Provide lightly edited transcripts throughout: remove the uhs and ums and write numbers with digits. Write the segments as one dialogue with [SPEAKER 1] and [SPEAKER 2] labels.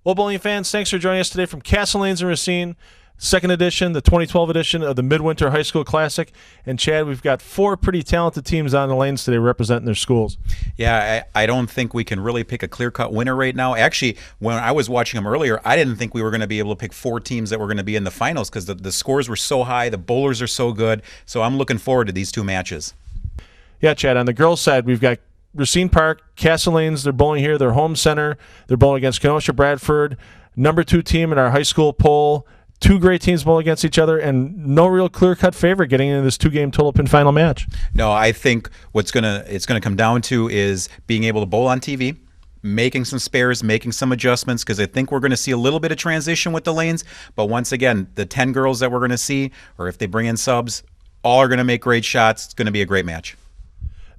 [SPEAKER 1] Well, bowling fans, thanks for joining us today from Castle Lanes in Racine, second edition, the 2012 edition of the Midwinter High School Classic. And Chad, we've got four pretty talented teams on the lanes today representing their schools.
[SPEAKER 2] Yeah, I don't think we can really pick a clear-cut winner right now. Actually, when I was watching them earlier, I didn't think we were going to be able to pick four teams that were going to be in the finals because the scores were so high, the bowlers are so good. So I'm looking forward to these two matches.
[SPEAKER 1] Yeah, Chad, on the girls' side, we've got Racine Park, Castle Lanes, they're bowling here, their home center. They're bowling against Kenosha, Bradford, number 2 team in our high school poll. Two great teams bowling against each other, and no real clear-cut favorite getting into this 2-game total pin final match.
[SPEAKER 2] No, I think it's gonna come down to is being able to bowl on TV, making some spares, making some adjustments, because I think we're going to see a little bit of transition with the lanes. But once again, the 10 girls that we're going to see, or if they bring in subs, all are going to make great shots. It's going to be a great match.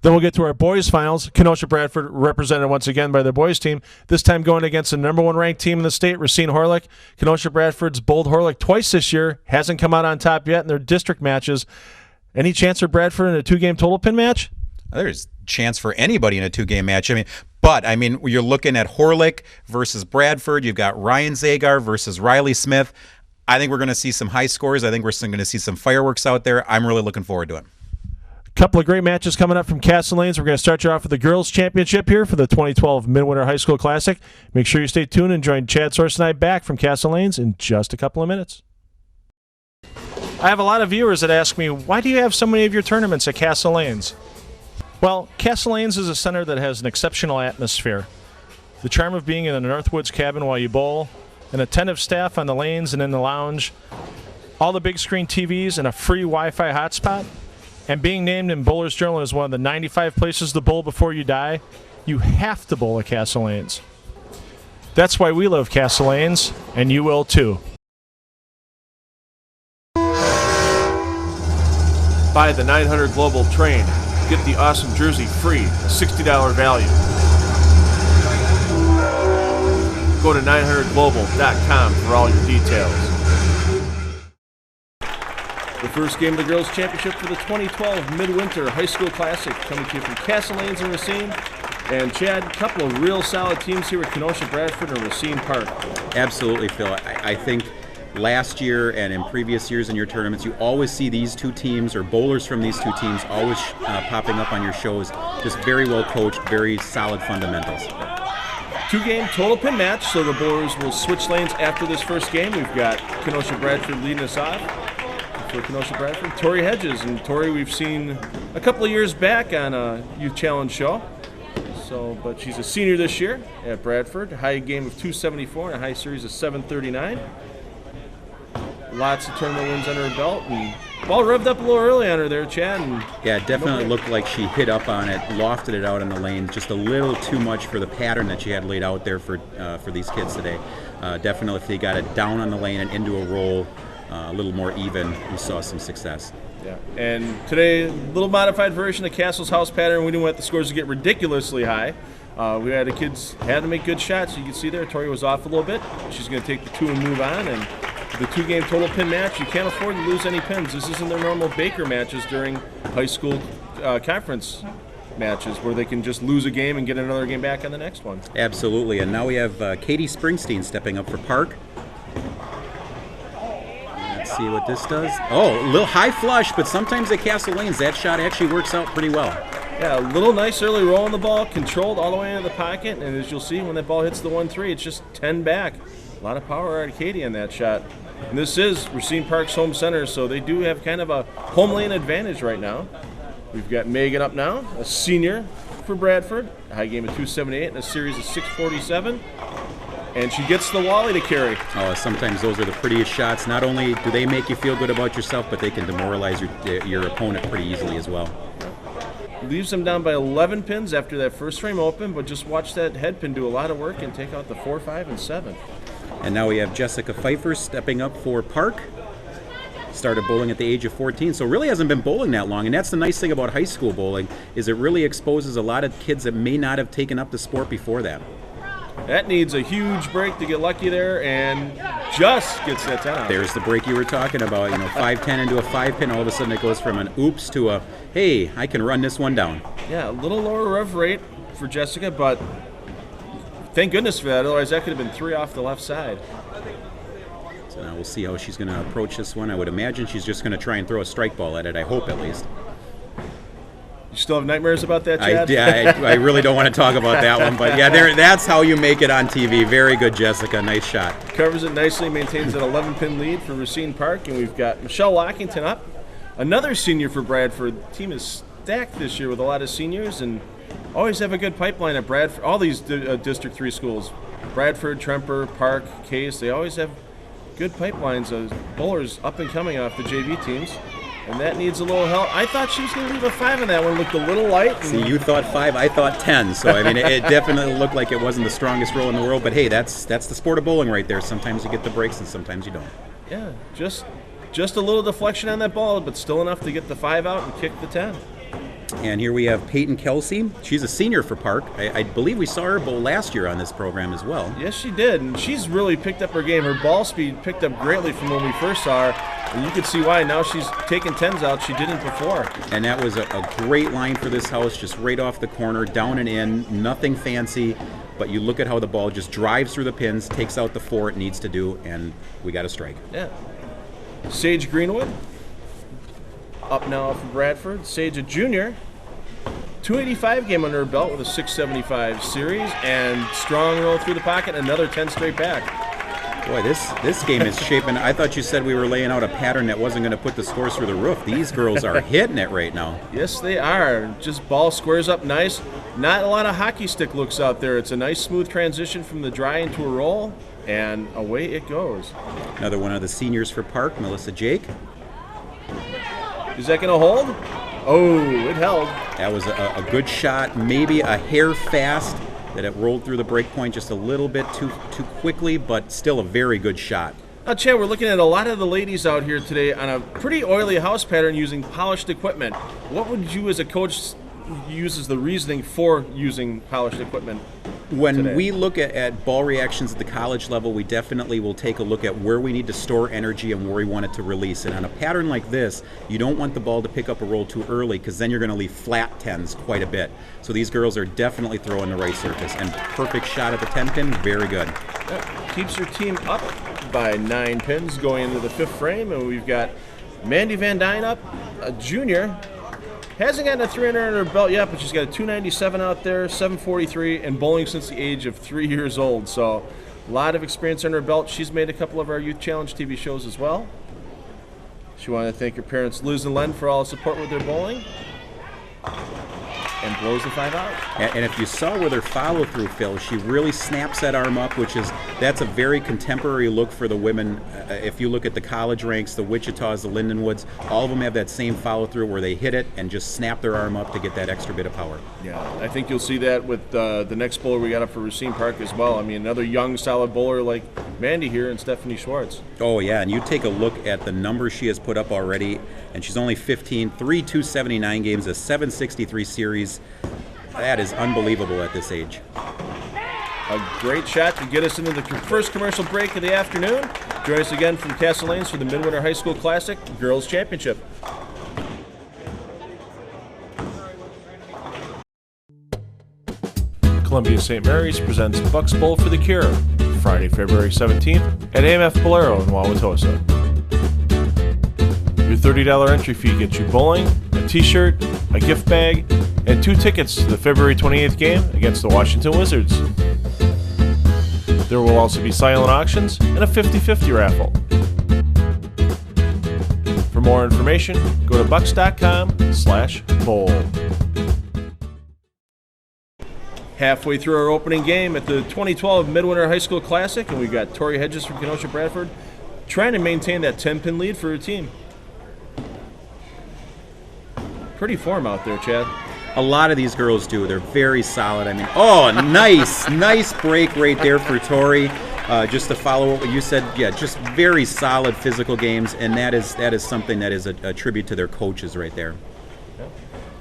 [SPEAKER 1] Then we'll get to our boys' finals. Kenosha Bradford represented once again by their boys' team, this time going against the number 1 ranked team in the state, Racine Horlick. Kenosha Bradford's bowled Horlick twice this year, hasn't come out on top yet in their district matches. Any chance for Bradford in a 2-game total pin match?
[SPEAKER 2] There's chance for anybody in a 2-game match. But you're looking at Horlick versus Bradford. You've got Ryan Zagar versus Riley Smith. I think we're going to see some high scores. I think we're going to see some fireworks out there. I'm really looking forward to it.
[SPEAKER 1] Couple of great matches coming up from Castle Lanes. We're going to start you off with the girls' championship here for the 2012 Midwinter High School Classic. Make sure you stay tuned and join Chad Source and I back from Castle Lanes in just a couple of minutes. I have a lot of viewers that ask me, why do you have so many of your tournaments at Castle Lanes? Well, Castle Lanes is a center that has an exceptional atmosphere. The charm of being in a Northwoods cabin while you bowl, an attentive staff on the lanes and in the lounge, all the big screen TVs, and a free Wi-Fi hotspot. And being named in Bowler's Journal as one of the 95 places to bowl before you die, you have to bowl at Castle Lanes. That's why we love Castle Lanes, and you will too. Buy the 900 Global Train. Get the awesome jersey free, a $60 value. Go to 900global.com for all your details. The first game of the girls' championship for the 2012 Midwinter High School Classic coming to you from Castle Lanes and Racine. And Chad, a couple of real solid teams here at Kenosha, Bradford, and Racine Park.
[SPEAKER 2] Absolutely, Phil. I think last year and in previous years in your tournaments, you always see these two teams or bowlers from these two teams always popping up on your shows. Just very well coached, very solid fundamentals.
[SPEAKER 1] 2-game total pin match, so the bowlers will switch lanes after this first game. We've got Kenosha Bradford leading us off. For Kenosha Bradford, Tori Hedges. And Tori we've seen a couple of years back on a Youth Challenge show. But she's a senior this year at Bradford. A high game of 274 and a high series of 739. Lots of tournament wins under her belt. And ball revved up a little early on her there, Chad.
[SPEAKER 2] Yeah, it definitely looked like she hit up on it, lofted it out in the lane, just a little too much for the pattern that she had laid out there for these kids today. Definitely if they got it down on the lane and into a roll, a little more even, we saw some success.
[SPEAKER 1] Yeah, and today, a little modified version of Castle's house pattern. We didn't want the scores to get ridiculously high. We had the kids had to make good shots. You can see there, Tori was off a little bit. She's going to take the 2 and move on. And the 2-game total pin match, you can't afford to lose any pins. This isn't their normal Baker matches during high school conference matches where they can just lose a game and get another game back on the next one.
[SPEAKER 2] Absolutely, and now we have Katie Springsteen stepping up for Park. See what this does. Oh, a little high flush, but sometimes at Castle Lanes that shot actually works out pretty well.
[SPEAKER 1] Yeah, a little nice early roll on the ball, controlled all the way into the pocket, and as you'll see when that ball hits the 1-3, it's just 10 back. A lot of power out of Katie on that shot. And this is Racine Park's home center, so they do have kind of a home lane advantage right now. We've got Megan up now, a senior for Bradford, a high game of 278 and a series of 647. And she gets the Wally to carry.
[SPEAKER 2] Oh, sometimes those are the prettiest shots. Not only do they make you feel good about yourself, but they can demoralize your opponent pretty easily as well.
[SPEAKER 1] Leaves them down by 11 pins after that first frame open, but just watch that head pin do a lot of work and take out the 4, 5, and 7.
[SPEAKER 2] And now we have Jessica Pfeiffer stepping up for Park. Started bowling at the age of 14, so really hasn't been bowling that long. And that's the nice thing about high school bowling, is it really exposes a lot of kids that may not have taken up the sport before that.
[SPEAKER 1] That needs a huge break to get lucky there, and just gets that 10 out.
[SPEAKER 2] There's the break you were talking about. 5-10 into a 5-pin, all of a sudden it goes from an oops to a, hey, I can run this one down.
[SPEAKER 1] Yeah, a little lower rev rate for Jessica, but thank goodness for that. Otherwise, that could have been 3 off the left side.
[SPEAKER 3] So now we'll see how she's going to approach this one. I would imagine she's just going to try and throw a strike ball at it. I hope, at least.
[SPEAKER 1] You still have nightmares about that, Chad?
[SPEAKER 3] I really don't want to talk about that one, but yeah, that's how you make it on TV. Very good, Jessica. Nice shot.
[SPEAKER 1] Covers it nicely, maintains an 11-pin lead for Racine Park, and we've got Michelle Lockington up. Another senior for Bradford. The team is stacked this year with a lot of seniors, and always have a good pipeline at Bradford. All these District 3 schools, Bradford, Tremper, Park, Case, they always have good pipelines of bowlers up and coming off the JV teams. And that needs a little help. I thought she was going to leave a 5 on that one. Looked a little light.
[SPEAKER 3] See, you thought 5, I thought 10. So, I mean, it definitely looked like it wasn't the strongest roll in the world. But, hey, that's the sport of bowling right there. Sometimes you get the breaks and sometimes you don't.
[SPEAKER 1] Yeah, just a little deflection on that ball, but still enough to get the 5 out and kick the 10.
[SPEAKER 3] And here we have Peyton Kelsey. She's a senior for Park. I believe we saw her bowl last year on this program as well.
[SPEAKER 1] Yes, she did. And she's really picked up her game. Her ball speed picked up greatly from when we first saw her. And you can see why. Now she's taking 10s out. She didn't before.
[SPEAKER 3] And that was a great line for this house, just right off the corner, down and in, nothing fancy. But you look at how the ball just drives through the pins, takes out the 4 it needs to do, and we got a strike.
[SPEAKER 1] Yeah. Sage Greenwood, up now for Bradford. Sage, a junior, 285 game under her belt with a 675 series, and strong roll through the pocket, another 10 straight back.
[SPEAKER 3] Boy, this game is shaping. I thought you said we were laying out a pattern that wasn't going to put the scores through the roof. These girls are hitting it right now.
[SPEAKER 1] Yes, they are. Just ball squares up nice. Not a lot of hockey stick looks out there. It's a nice smooth transition from the dry into a roll, and away it goes.
[SPEAKER 3] Another one of the seniors for Park, Melissa Jake.
[SPEAKER 1] Is that going to hold? Oh, it held.
[SPEAKER 3] That was a good shot, maybe a hair fast, that it rolled through the break point just a little bit too quickly, but still a very good shot.
[SPEAKER 1] Now, Chad, we're looking at a lot of the ladies out here today on a pretty oily house pattern using polished equipment. What would you as a coach use as the reasoning for using polished equipment?
[SPEAKER 3] When
[SPEAKER 1] today?
[SPEAKER 3] we look at ball reactions at the college level, we definitely will take a look at where we need to store energy and where we want it to release. And on a pattern like this, you don't want the ball to pick up a roll too early, because then you're going to leave flat 10s quite a bit. So these girls are definitely throwing the right surface. And perfect shot at the 10 pin, very good.
[SPEAKER 1] Yeah, keeps her team up by 9 pins going into the 5th frame. And we've got Mandy Van Dyne up, a junior. Hasn't gotten a 300 under her belt yet, but she's got a 297 out there, 743, and bowling since the age of 3 years old. So a lot of experience under her belt. She's made a couple of our Youth Challenge TV shows as well. She wanted to thank her parents, Liz and Len, for all the support with their bowling. And blows the 5 out.
[SPEAKER 3] And if you saw with her follow-through, Phil, she really snaps that arm up, that's a very contemporary look for the women. If you look at the college ranks, the Wichitas, the Lindenwoods, all of them have that same follow-through where they hit it and just snap their arm up to get that extra bit of power.
[SPEAKER 1] Yeah, I think you'll see that with the next bowler we got up for Racine Park as well. I mean, another young, solid bowler like Mandy here and Stephanie Schwartz.
[SPEAKER 3] Oh, yeah, and you take a look at the numbers she has put up already, and she's only 15, 3 279 games, a 763 series. That is unbelievable at this age.
[SPEAKER 1] A great shot to get us into the first commercial break of the afternoon. Join us again from Castle Lanes for the Midwinter High School Classic Girls Championship. Columbia St. Mary's presents Bucks Bowl for the Cure, Friday, February 17th at AMF Bolero in Wauwatosa. Your $30 entry fee gets you bowling, a t-shirt, a gift bag, and 2 tickets to the February 28th game against the Washington Wizards. There will also be silent auctions and a 50-50 raffle. For more information, go to bucks.com/bowl. Halfway through our opening game at the 2012 Midwinter High School Classic, and we've got Tori Hedges from Kenosha Bradford trying to maintain that 10-pin lead for her team. Pretty form out there, Chad.
[SPEAKER 3] A lot of these girls do. They're very solid. I mean, oh, nice break right there for Tori. Just to follow what you said, yeah, just very solid physical games, and that is something that is a tribute to their coaches right there.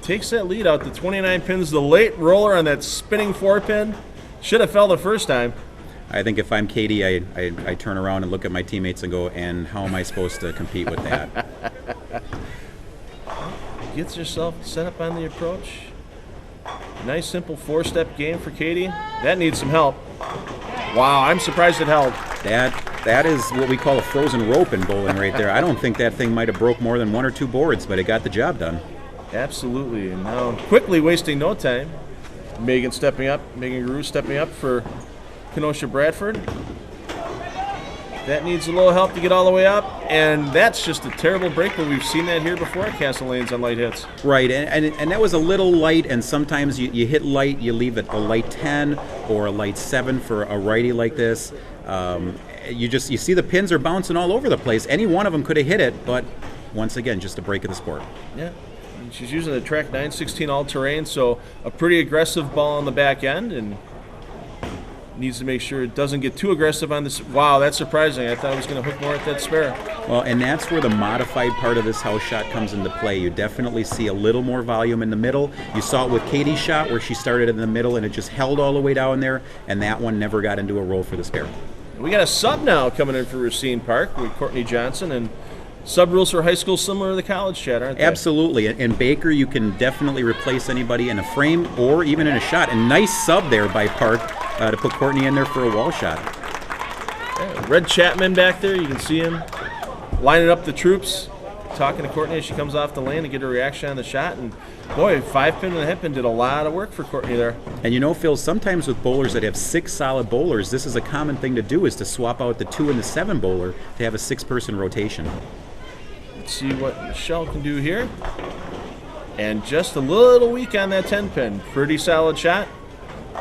[SPEAKER 1] Takes that lead out to 29 pins. The late roller on that spinning 4-pin should have fell the first time.
[SPEAKER 3] I think if I'm Katie, I turn around and look at my teammates and go, and how am I supposed to compete with that?
[SPEAKER 1] Gets herself set up on the approach. Nice simple 4-step game for Katie. That needs some help. Wow, I'm surprised it held.
[SPEAKER 3] That is what we call a frozen rope in bowling right there. I don't think that thing might have broke more than 1 or 2 boards, but it got the job done.
[SPEAKER 1] Absolutely. And now quickly wasting no time. Megan Guru stepping up for Kenosha Bradford. That needs a little help to get all the way up, and that's just a terrible break, but we've seen that here before at Castle Lanes on light hits.
[SPEAKER 3] Right, and that was a little light, and sometimes you hit light, you leave it a light 10 or a light 7 for a righty like this. You see the pins are bouncing all over the place. Any one of them could have hit it, but once again, just a break of the sport.
[SPEAKER 1] Yeah, and she's using a track 916 all-terrain, so a pretty aggressive ball on the back end, and needs to make sure it doesn't get too aggressive on this. Wow, that's surprising. I thought it was going to hook more at that spare.
[SPEAKER 3] Well, and that's where the modified part of this house shot comes into play. You definitely see a little more volume in the middle. You saw it with Katie's shot where she started in the middle and it just held all the way down there, and that one never got into a roll for the spare.
[SPEAKER 1] We got a sub now coming in for Racine Park with Courtney Johnson, and sub rules for high school similar to the college, Chad, aren't they?
[SPEAKER 3] Absolutely. In Baker, you can definitely replace anybody in a frame or even in a shot. And nice sub there by Park to put Courtney in there for a wall shot.
[SPEAKER 1] Yeah, Red Chapman back there, you can see him lining up the troops, talking to Courtney as she comes off the lane to get a reaction on the shot. And boy, 5-pin and the hip pin did a lot of work for Courtney there.
[SPEAKER 3] And you know, Phil, sometimes with bowlers that have 6 solid bowlers, this is a common thing to do, is to swap out the 2 and the 7 bowler to have a 6-person rotation.
[SPEAKER 1] Let's see what Michelle can do here. And just a little weak on that 10-pin. Pretty solid shot.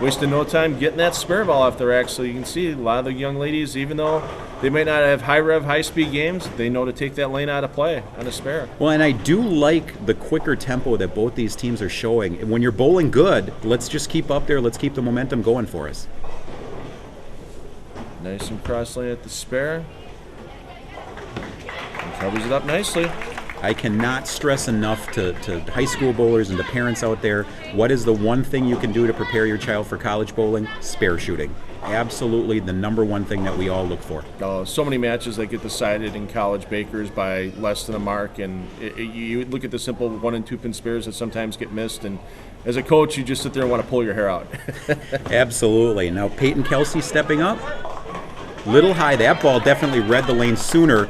[SPEAKER 1] Wasting no time getting that spare ball off the rack. So you can see a lot of the young ladies, even though they might not have high-rev, high-speed games, they know to take that lane out of play on a spare.
[SPEAKER 3] Well, and I do like the quicker tempo that both these teams are showing. When you're bowling good, let's just keep up there. Let's keep the momentum going for us.
[SPEAKER 1] Nice and cross lane at the spare. And covers it up nicely.
[SPEAKER 3] I cannot stress enough to high school bowlers and to parents out there, what is the one thing you can do to prepare your child for college bowling? Spare shooting. Absolutely the number one thing that we all look for.
[SPEAKER 1] So many matches that get decided in college Bakers by less than a mark, and you look at the simple 1 and 2 pin spares that sometimes get missed, and as a coach you just sit there and want to pull your hair out.
[SPEAKER 3] Absolutely. Now Peyton Kelsey stepping up. Little high. That ball definitely read the lane sooner.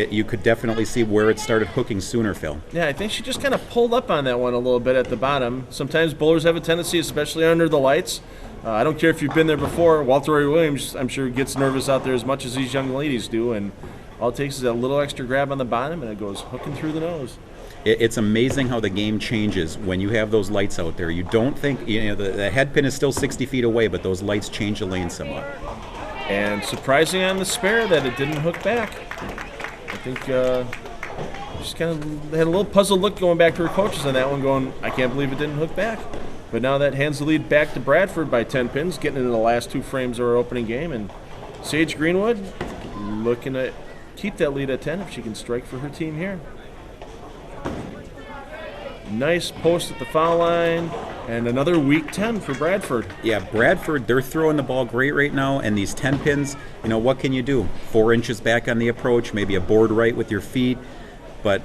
[SPEAKER 3] You could definitely see where it started hooking sooner, Phil.
[SPEAKER 1] Yeah, I think she just kind of pulled up on that one a little bit at the bottom. Sometimes bowlers have a tendency, especially under the lights. I don't care if you've been there before. Walter Ray Williams, I'm sure, gets nervous out there as much as these young ladies do, and all it takes is that little extra grab on the bottom, and it goes hooking through the nose.
[SPEAKER 3] It's amazing how the game changes when you have those lights out there. You don't think, the head pin is still 60 feet away, but those lights change the lane somewhat.
[SPEAKER 1] And surprising on the spare that it didn't hook back. I think just kind of had a little puzzled look going back to her coaches on that one, going, I can't believe it didn't hook back. But now that hands the lead back to Bradford by 10 pins, getting into the last 2 frames of our opening game. And Sage Greenwood looking to keep that lead at 10 if she can strike for her team here. Nice post at the foul line, and another weak 10 for Bradford.
[SPEAKER 3] Yeah, Bradford, they're throwing the ball great right now, and these 10 pins, what can you do? 4 inches back on the approach, maybe a board right with your feet. But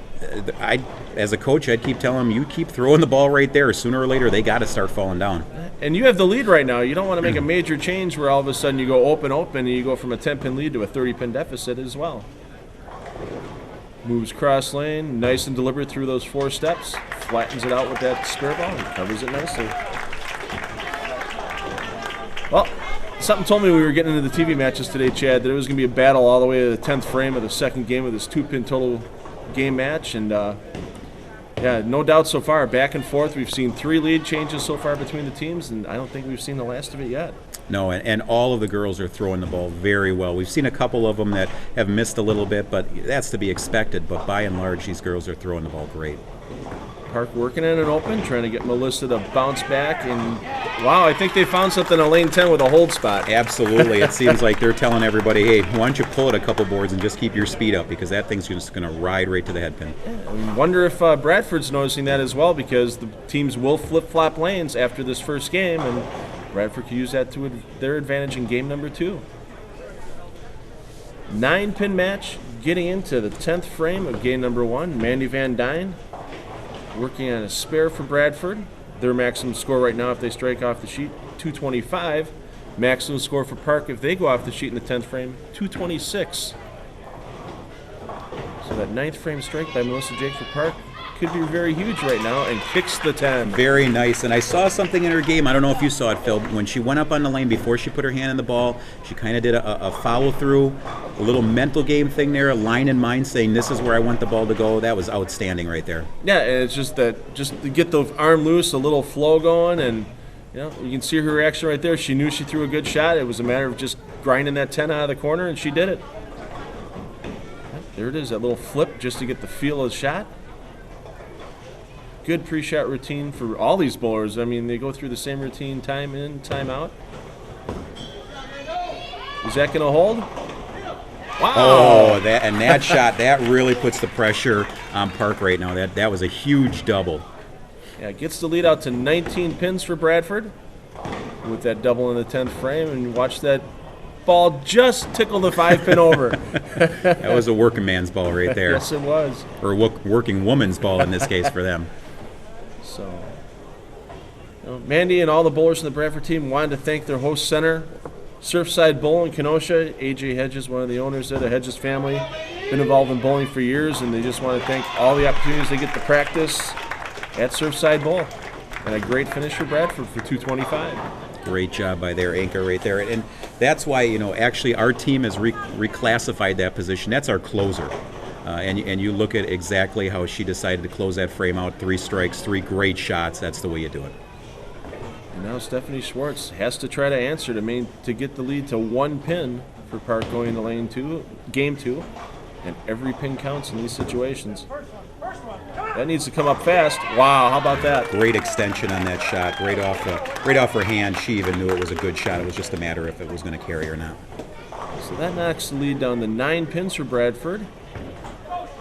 [SPEAKER 3] as a coach, I'd keep telling them, you keep throwing the ball right there. Sooner or later, they got to start falling down.
[SPEAKER 1] And you have the lead right now. You don't want to make a major change where all of a sudden you go open, and you go from a 10-pin lead to a 30-pin deficit as well. Moves cross lane, nice and deliberate through those 4 steps. Flattens it out with that spare ball and covers it nicely. Well, something told me we were getting into the TV matches today, Chad, that it was going to be a battle all the way to the 10th frame of the second game of this 2-pin total game match. And yeah, no doubt so far, back and forth. We've seen 3 lead changes so far between the teams, and I don't think we've seen the last of it yet.
[SPEAKER 3] No, and all of the girls are throwing the ball very well. We've seen a couple of them that have missed a little bit, but that's to be expected. But by and large, these girls are throwing the ball great.
[SPEAKER 1] Park working in an open, trying to get Melissa to bounce back. And, wow, I think they found something in lane 10 with a hold spot.
[SPEAKER 3] Absolutely. It seems like they're telling everybody, hey, why don't you pull it a couple boards and just keep your speed up, because that thing's just going to ride right to the head pin.
[SPEAKER 1] I wonder if Bradford's noticing that as well, because the teams will flip-flop lanes after this first game, and Bradford could use that to their advantage in game number 2. 9-pin match, getting into the 10th frame of game number 1. Mandy Van Dyne working on a spare for Bradford. Their maximum score right now, if they strike off the sheet, 225. Maximum score for Park if they go off the sheet in the 10th frame, 226. So that 9th frame strike by Melissa Jake for Park could be very huge right now and kicks the 10.
[SPEAKER 3] Very nice. And I saw something in her game. I don't know if you saw it, Phil. When she went up on the lane before she put her hand on the ball, she kind of did a follow through, a little mental game thing there, a line in mind saying this is where I want the ball to go. That was outstanding right there.
[SPEAKER 1] Yeah, and it's just to get the arm loose, a little flow going, and you can see her reaction right there. She knew she threw a good shot. It was a matter of just grinding that 10 out of the corner, and she did it. There it is, that little flip just to get the feel of the shot. Good pre-shot routine for all these bowlers. I mean, they go through the same routine time in, time out. Is that going to hold? Wow.
[SPEAKER 3] Oh, that shot, that really puts the pressure on Park right now. That was a huge double.
[SPEAKER 1] Yeah, it gets the lead out to 19 pins for Bradford with that double in the 10th frame, and watch that ball just tickle the 5-pin over.
[SPEAKER 3] That was a working man's ball right there.
[SPEAKER 1] Yes, it was.
[SPEAKER 3] Or a working woman's ball in this case for them.
[SPEAKER 1] So, Mandy and all the bowlers in the Bradford team wanted to thank their host center, Surfside Bowl in Kenosha. AJ Hedges, one of the owners of the Hedges family, been involved in bowling for years, and they just want to thank all the opportunities they get to practice at Surfside Bowl. And a great finish for Bradford for 225.
[SPEAKER 3] Great job by their anchor right there. And that's why, actually our team has reclassified that position. That's our closer. And you look at exactly how she decided to close that frame out. 3 strikes, 3 great shots. That's the way you do it.
[SPEAKER 1] And now Stephanie Schwartz has to try to answer to get the lead to 1 pin for Park going to game 2. And every pin counts in these situations. That needs to come up fast. Wow, how about that?
[SPEAKER 3] Great extension on that shot. Right off her hand. She even knew it was a good shot. It was just a matter if it was going to carry or not.
[SPEAKER 1] So that knocks the lead down to 9 pins for Bradford.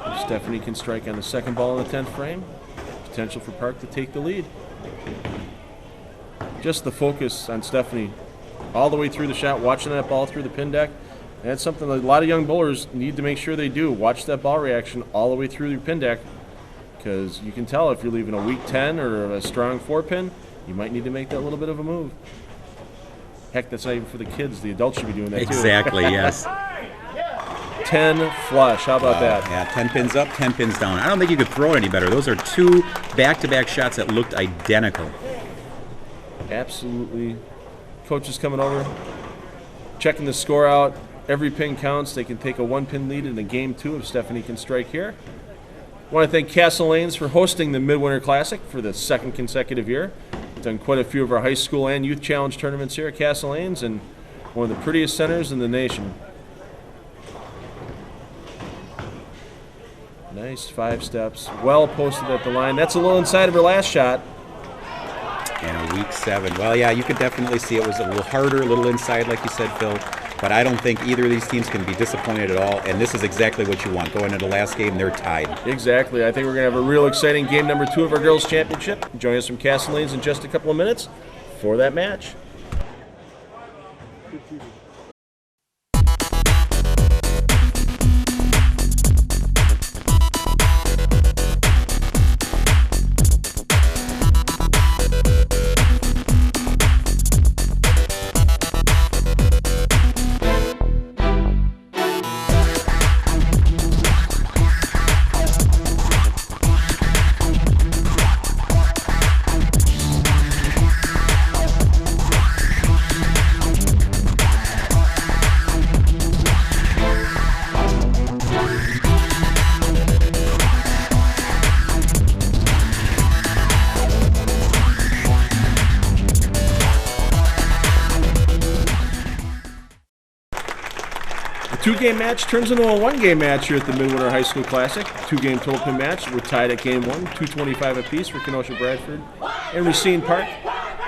[SPEAKER 1] If Stephanie can strike on the second ball in the 10th frame, potential for Park to take the lead. Just the focus on Stephanie all the way through the shot, watching that ball through the pin deck. And that's something that a lot of young bowlers need to make sure they do. Watch that ball reaction all the way through your pin deck, because you can tell if you're leaving a weak 10 or a strong 4-pin, you might need to make that little bit of a move. Heck, that's not even for the kids. The adults should be doing that too.
[SPEAKER 3] Exactly, yes.
[SPEAKER 1] 10 flush. How about that?
[SPEAKER 3] Yeah, 10 pins up, 10 pins down. I don't think you could throw it any better. Those are 2 back-to-back shots that looked identical.
[SPEAKER 1] Absolutely. Coach is coming over, checking the score out. Every pin counts. They can take a 1-pin lead in the game 2 if Stephanie can strike here. I want to thank Castle Lanes for hosting the Midwinter Classic for the 2nd consecutive year. We've done quite a few of our high school and youth challenge tournaments here at Castle Lanes, and one of the prettiest centers in the nation. Nice 5 steps, well posted at the line. That's a little inside of her last shot.
[SPEAKER 3] And a weak 7. Well, yeah, you could definitely see it was a little harder, a little inside, like you said, Phil. But I don't think either of these teams can be disappointed at all. And this is exactly what you want. Going into the last game, they're tied.
[SPEAKER 1] Exactly. I think we're going to have a real exciting game number 2 of our girls' championship. Join us from Castle Lanes in just a couple of minutes for that match. Two-game match turns into a one-game match here at the Midwinter High School Classic. Two-game total pin match. We're tied at game 1, 225 apiece for Kenosha Bradford and Racine Park.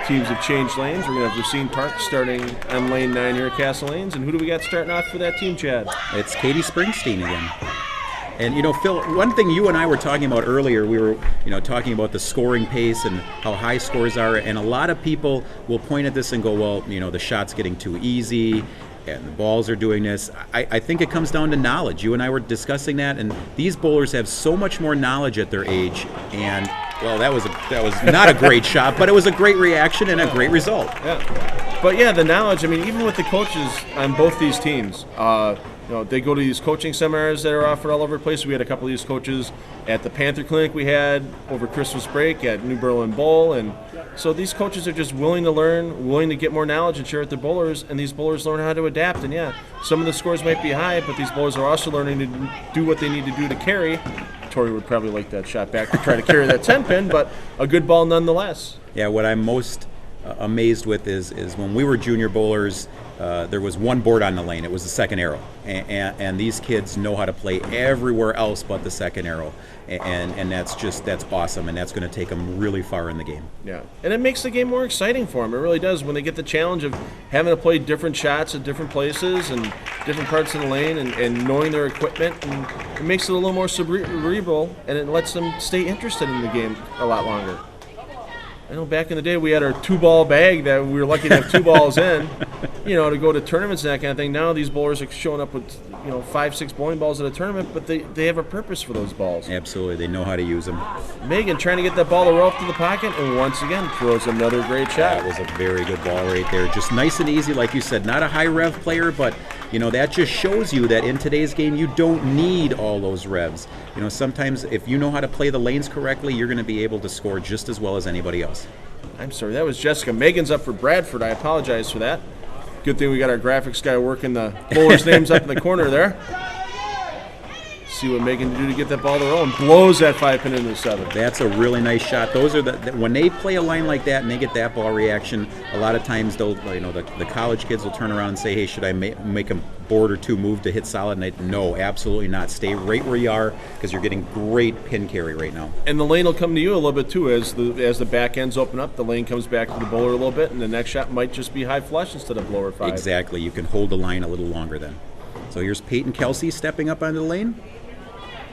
[SPEAKER 1] Teams have changed lanes. We're going to have Racine Park starting on lane 9 here at Castle Lanes. And who do we got starting off for that team, Chad?
[SPEAKER 3] It's Katie Springsteen again. And, Phil, one thing you and I were talking about earlier, we were, talking about the scoring pace and how high scores are. And a lot of people will point at this and go, well, the shot's getting too easy and the balls are doing this. I think it comes down to knowledge. You and I were discussing that, and these bowlers have so much more knowledge at their age, and Well, that was not a great shot, but it was a great reaction and a great result.
[SPEAKER 1] Yeah. But yeah, the knowledge, I mean, even with the coaches on both these teams, they go to these coaching seminars that are offered all over the place. We had a couple of these coaches at the Panther Clinic we had over Christmas break at New Berlin Bowl. And so these coaches are just willing to learn, willing to get more knowledge and share with their bowlers, and these bowlers learn how to adapt. And yeah, some of the scores might be high, but these bowlers are also learning to do what they need to do to carry. Tori would probably like that shot back to try to carry that 10-pin, but a good ball nonetheless.
[SPEAKER 3] Yeah, what I'm most amazed with is when we were junior bowlers, there was one board on the lane. It was the second arrow, and these kids know how to play everywhere else but the second arrow, and that's awesome, and that's going to take them really far in the game.
[SPEAKER 1] Yeah, and it makes the game more exciting for them. It really does when they get the challenge of having to play different shots at different places and different parts of the lane, and knowing their equipment, and it makes it a little more cerebral, and it lets them stay interested in the game a lot longer. I know back in the day we had our 2-ball bag that we were lucky to have 2 balls in, to go to tournaments and that kind of thing. Now these bowlers are showing up with, 5-6 bowling balls at a tournament, but they have a purpose for those balls.
[SPEAKER 3] Absolutely, they know how to use them.
[SPEAKER 1] Megan trying to get that ball to roll up to the pocket, and once again throws another great shot.
[SPEAKER 3] That was a very good ball right there. Just nice and easy, like you said. Not a high rev player, but that just shows you that in today's game you don't need all those revs. Sometimes if you know how to play the lanes correctly, you're going to be able to score just as well as anybody else.
[SPEAKER 1] I'm sorry, that was Jessica. Megan's up for Bradford. I apologize for that. Good thing we got our graphics guy working the bowlers' names up in the corner there. See what Megan can do to get that ball to roll, and blows that 5-pin into the 7.
[SPEAKER 3] That's a really nice shot. Those are when they play a line like that and they get that ball reaction. A lot of times, the college kids will turn around and say, "Hey, should I make a board or 2 move to hit solid?" And no, absolutely not. Stay right where you are because you're getting great pin carry right now.
[SPEAKER 1] And the lane will come to you a little bit too as the back ends open up. The lane comes back to the bowler a little bit, and the next shot might just be high flush instead of lower 5.
[SPEAKER 3] Exactly. You can hold the line a little longer then. So here's Peyton Kelsey stepping up onto the lane.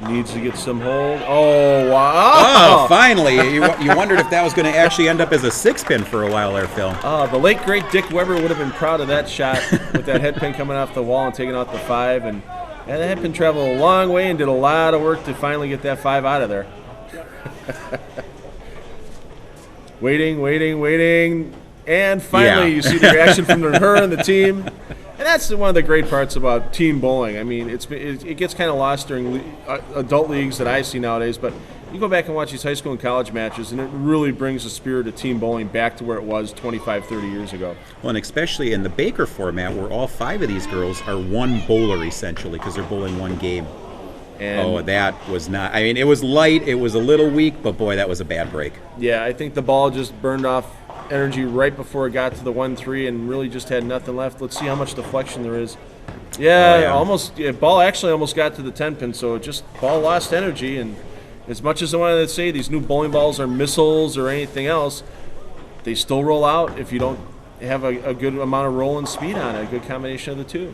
[SPEAKER 1] Needs to get some hold. Oh, wow.
[SPEAKER 3] Oh, finally. You wondered if that was going to actually end up as a 6-pin for a while there, Phil.
[SPEAKER 1] The late, great Dick Weber would have been proud of that shot with that head pin coming off the wall and taking out the 5. And the head pin traveled a long way and did a lot of work to finally get that 5 out of there. Waiting. And finally, You see the reaction from her and the team. And that's one of the great parts about team bowling. I mean, it gets kind of lost during adult leagues that I see nowadays, but you go back and watch these high school and college matches, and it really brings the spirit of team bowling back to where it was 25, 30 years ago.
[SPEAKER 3] Well, and especially in the Baker format where all 5 of these girls are one bowler essentially because they're bowling one game. And that was not – I mean, it was light, it was a little weak, but boy, that was a bad break.
[SPEAKER 1] Yeah, I think the ball just burned off energy right before it got to the 1-3 and really just had nothing left. Let's see how much deflection there is. Almost. Yeah, ball actually almost got to the 10-pin, so ball lost energy. And as much as I wanted to say these new bowling balls are missiles or anything else, they still roll out if you don't have a good amount of rolling speed on it, a good combination of the two.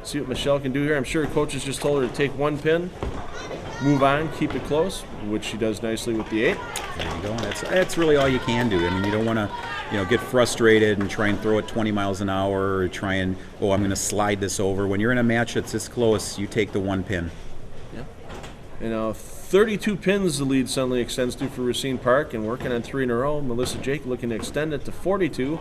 [SPEAKER 1] See what Michelle can do here. I'm sure her coaches just told her to take 1 pin, move on, keep it close, which she does nicely with the 8.
[SPEAKER 3] There you go. That's really all you can do. I mean, you don't want to, get frustrated and try and throw it 20 miles an hour or try and, I'm going to slide this over. When you're in a match that's this close, you take the 1 pin.
[SPEAKER 1] Yeah. 32 pins the lead suddenly extends to for Racine Park, and working on 3 in a row. Melissa Jake looking to extend it to 42.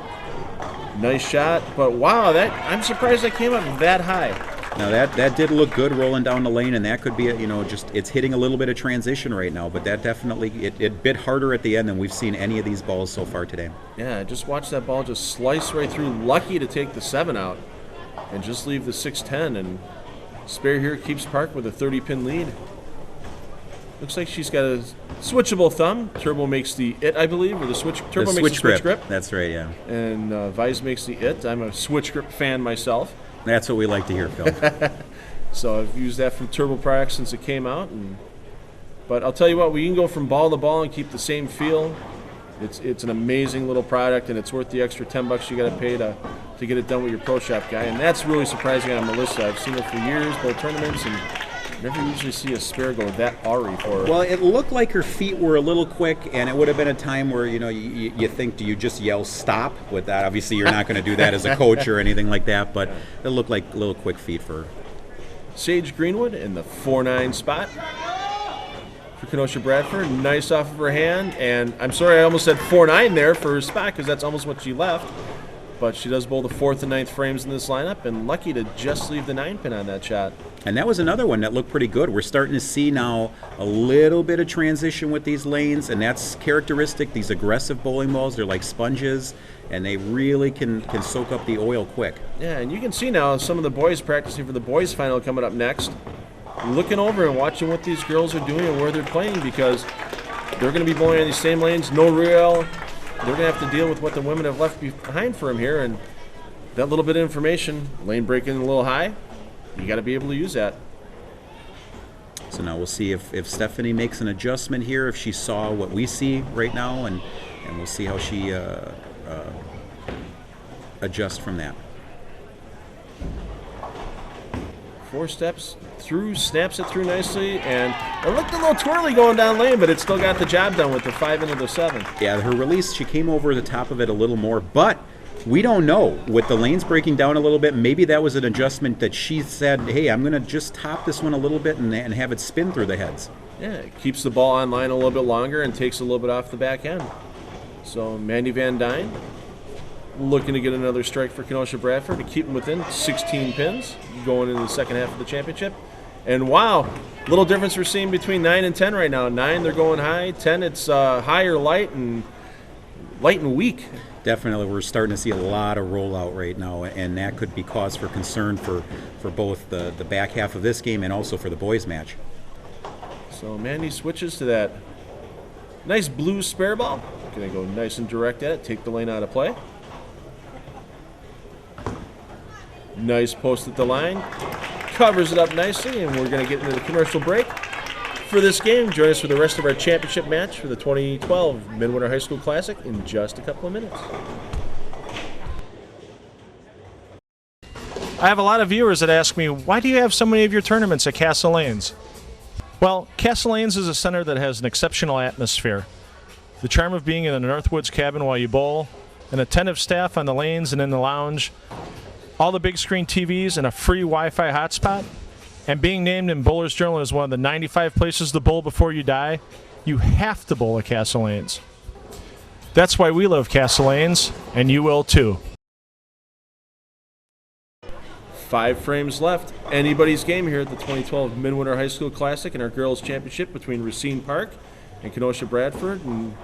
[SPEAKER 1] Nice shot, but wow, I'm surprised that came up that high.
[SPEAKER 3] Now that did look good rolling down the lane, and that could be it's hitting a little bit of transition right now, but that definitely it bit harder at the end than we've seen any of these balls so far today.
[SPEAKER 1] Yeah, just watch that ball just slice right through. Lucky to take the 7 out and just leave the 6-10, and Spare here keeps Park with a 30-pin lead. Looks like she's got a switchable thumb. Turbo makes the it, I believe, or Turbo makes the switch grip.
[SPEAKER 3] That's right, yeah.
[SPEAKER 1] And Vise makes the it. I'm a switch grip fan myself.
[SPEAKER 3] That's what we like to hear, Phil.
[SPEAKER 1] So I've used that from Turbo products since it came out. But I'll tell you what, we can go from ball to ball and keep the same feel. It's an amazing little product, and it's worth the extra $10 you got to pay to get it done with your Pro Shop guy. And that's really surprising on Melissa. I've seen her for years, both tournaments, and never usually see a spare go that awry for her.
[SPEAKER 3] Well, it looked like her feet were a little quick, and it would have been a time where, you think, do you just yell stop with that? Obviously, you're not going to do that as a coach or anything like that, but it looked like little quick feet for her.
[SPEAKER 1] Sage Greenwood in the 4-9 spot. for Kenosha Bradford. Nice off of her hand, and I'm sorry I almost said 4-9 there for her spot because that's almost what she left. But she does bowl the 4th and 9th frames in this lineup, and lucky to just leave the 9-pin on that shot.
[SPEAKER 3] And that was another one that looked pretty good. We're starting to see now a little bit of transition with these lanes, and that's characteristic. These aggressive bowling balls, they're like sponges, and they really can soak up the oil quick.
[SPEAKER 1] Yeah, and you can see now some of the boys practicing for the boys final coming up next, looking over and watching what these girls are doing and where they're playing, because they're going to be bowling on these same lanes, no rail. They're going to have to deal with what the women have left behind for them here, and that little bit of information, lane breaking a little high, you got to be able to use that.
[SPEAKER 3] So now we'll see if Stephanie makes an adjustment here, if she saw what we see right now, and we'll see how she adjusts from that.
[SPEAKER 1] 4 steps through, snaps it through nicely, and it looked a little twirly going down lane, but it still got the job done with the 5 into the 7.
[SPEAKER 3] Yeah, her release, she came over the top of it a little more, but we don't know. With the lanes breaking down a little bit, maybe that was an adjustment that she said, hey, I'm going to just top this one a little bit and have it spin through the heads.
[SPEAKER 1] Yeah, it keeps the ball on line a little bit longer and takes a little bit off the back end. So Mandy Van Dyne looking to get another strike for Kenosha Bradford to keep them within 16 pins going into the second half of the championship. And wow, little difference we're seeing between 9 and 10 right now. 9, they're going high. 10, it's high or light and weak.
[SPEAKER 3] Definitely, we're starting to see a lot of rollout right now, and that could be cause for concern for both the back half of this game and also for the boys' match.
[SPEAKER 1] So Mandy switches to that nice blue spare ball. Going to go nice and direct at it, take the lane out of play. Nice post at the line. Covers it up nicely, and we're going to get into the commercial break for this game. Join us for the rest of our championship match for the 2012 Midwinter High School Classic in just a couple of minutes. I have a lot of viewers that ask me, why do you have so many of your tournaments at Castle Lanes? Well, Castle Lanes is a center that has an exceptional atmosphere. The charm of being in a Northwoods cabin while you bowl, an attentive staff on the lanes and in the lounge, all the big screen TVs and a free Wi-Fi hotspot, and being named in Bowler's Journal as one of the 95 places to bowl before you die, you have to bowl at Castle Lanes. That's why we love Castle Lanes, and you will too. 5 frames left. Anybody's game here at the 2012 Midwinter High School Classic and our girls' championship between Racine Park and Kenosha Bradford. And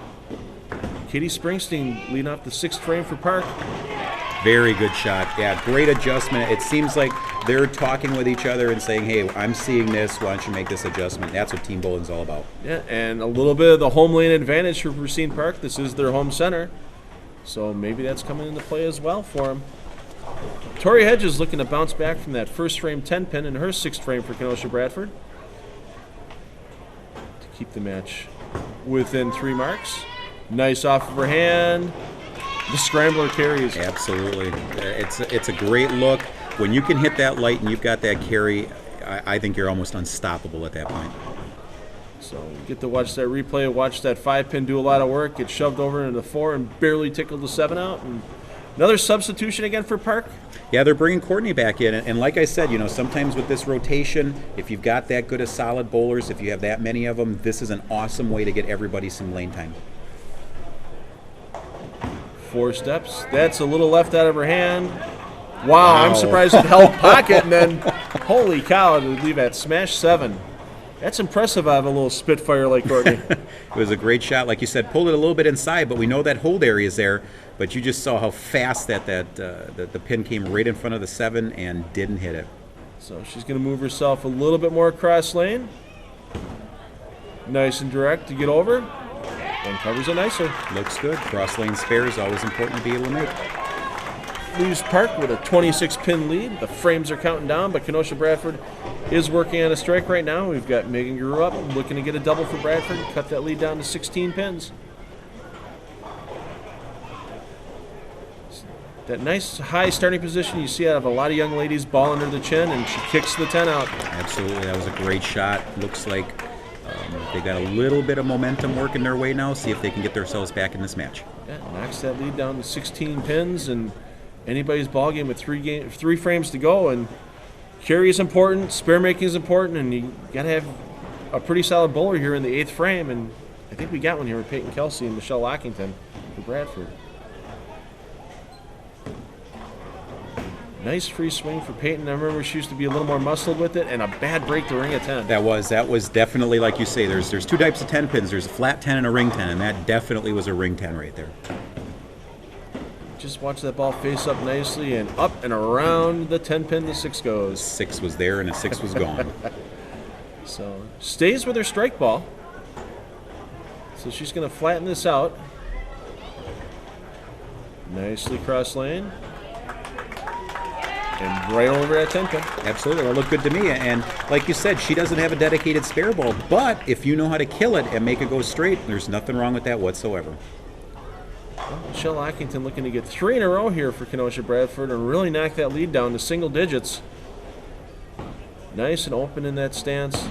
[SPEAKER 1] Katie Springsteen leading off the 6th frame for Park.
[SPEAKER 3] Very good shot. Yeah, great adjustment. It seems like they're talking with each other and saying, hey, I'm seeing this. Why don't you make this adjustment? That's what team bowling's all about.
[SPEAKER 1] Yeah, and a little bit of the home lane advantage for Racine Park. This is their home center. So maybe that's coming into play as well for them. Tori Hedges looking to bounce back from that first frame 10 pin in her 6th frame for Kenosha Bradford to keep the match within 3 marks. Nice off of her hand. The scrambler carries.
[SPEAKER 3] Absolutely. It's a great look. When you can hit that light and you've got that carry, I think you're almost unstoppable at that point.
[SPEAKER 1] So you get to watch that replay, watch that 5-pin do a lot of work, get shoved over into the 4 and barely tickled the 7 out. And another substitution again for Park.
[SPEAKER 3] Yeah, they're bringing Courtney back in. And like I said, sometimes with this rotation, if you've got that good of solid bowlers, if you have that many of them, this is an awesome way to get everybody some lane time.
[SPEAKER 1] 4 steps. That's a little left out of her hand. Wow. I'm surprised it held pocket, and then, holy cow, to leave that smash 7. That's impressive out of a little Spitfire like Courtney.
[SPEAKER 3] It was a great shot. Like you said, pulled it a little bit inside, but we know that hold area is there. But you just saw how fast the pin came right in front of the 7 and didn't hit it.
[SPEAKER 1] So she's going to move herself a little bit more across lane. Nice and direct to get over. And covers it nicer.
[SPEAKER 3] Looks good. Cross lane spare is always important to be able to make.
[SPEAKER 1] Leaves Park with a 26-pin lead. The frames are counting down, but Kenosha Bradford is working on a strike right now. We've got Megan Guru up, looking to get a double for Bradford, cut that lead down to 16 pins. That nice high starting position you see out of a lot of young ladies, ball under the chin, and she kicks the 10 out.
[SPEAKER 3] Absolutely. That was a great shot. Looks like they got a little bit of momentum working their way now. See if they can get themselves back in this match.
[SPEAKER 1] Yeah, knocks that lead down to 16 pins, and anybody's ball game with 3 frames to go. And carry is important, spare making is important, and you got to have a pretty solid bowler here in the 8th frame, and I think we got one here with Peyton Kelsey and Michelle Lockington for Bradford. Nice free swing for Peyton. I remember she used to be a little more muscled with it, and a bad break to ring a 10.
[SPEAKER 3] That was definitely, like you say, there's 2 types of 10 pins. There's a flat 10 and a ring 10, and that definitely was a ring 10 right there.
[SPEAKER 1] Just watch that ball face up nicely, and up and around the 10 pin, the 6 goes.
[SPEAKER 3] 6 was there, and a 6 was gone.
[SPEAKER 1] So stays with her strike ball. So she's going to flatten this out. Nicely cross lane. And right over at 10 pin.
[SPEAKER 3] Absolutely, that looked good to me. And like you said, she doesn't have a dedicated spare ball, but if you know how to kill it and make it go straight, there's nothing wrong with that whatsoever.
[SPEAKER 1] Well, Michelle Lockington looking to get 3 in a row here for Kenosha Bradford and really knock that lead down to single digits. Nice and open in that stance.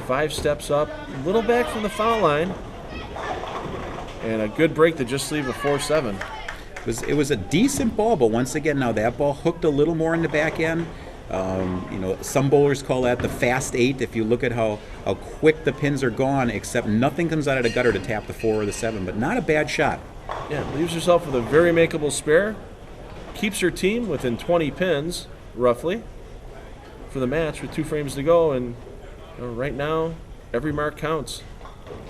[SPEAKER 1] 5 steps up, a little back from the foul line. And a good break to just leave a 4-7.
[SPEAKER 3] It was a decent ball, but once again, now that ball hooked a little more in the back end. Some bowlers call that the fast 8. If you look at how quick the pins are gone, except nothing comes out of the gutter to tap the 4 or the 7, but not a bad shot.
[SPEAKER 1] Yeah, leaves herself with a very makeable spare. Keeps her team within 20 pins, roughly, for the match with 2 frames to go. And right now, every mark counts.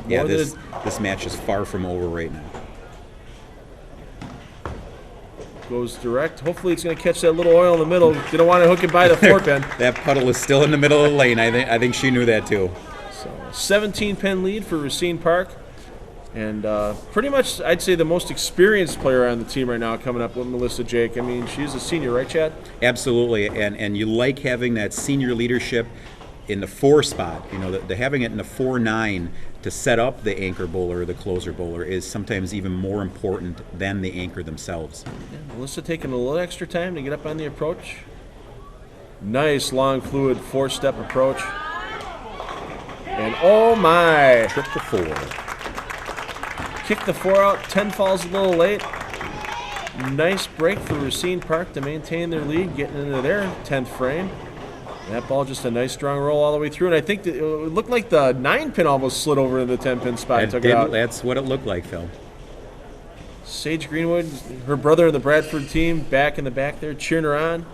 [SPEAKER 3] Yeah, this match is far from over right now.
[SPEAKER 1] Goes direct. Hopefully it's going to catch that little oil in the middle. Didn't want to hook it by the 4 pin.
[SPEAKER 3] That puddle is still in the middle of the lane. I think she knew that too.
[SPEAKER 1] So 17-pin lead for Racine Park. And pretty much, I'd say, the most experienced player on the team right now coming up with Melissa Jake. I mean, she's a senior, right, Chad?
[SPEAKER 3] Absolutely. And you like having that senior leadership in the 4 spot. The having it in the 4-9 to set up the anchor bowler or the closer bowler is sometimes even more important than the anchor themselves.
[SPEAKER 1] Yeah, Melissa taking a little extra time to get up on the approach. Nice long fluid 4-step approach. And oh my!
[SPEAKER 3] Trip to 4.
[SPEAKER 1] Kick the 4 out. 10 falls a little late. Nice break for Racine Park to maintain their lead, getting into their 10th frame. That ball just a nice strong roll all the way through, and I think it looked like the 9-pin almost slid over into the 10-pin spot and took it out.
[SPEAKER 3] That's what it looked like, Phil.
[SPEAKER 1] Sage Greenwood, her brother in the Bradford team, back in the back there, cheering her on.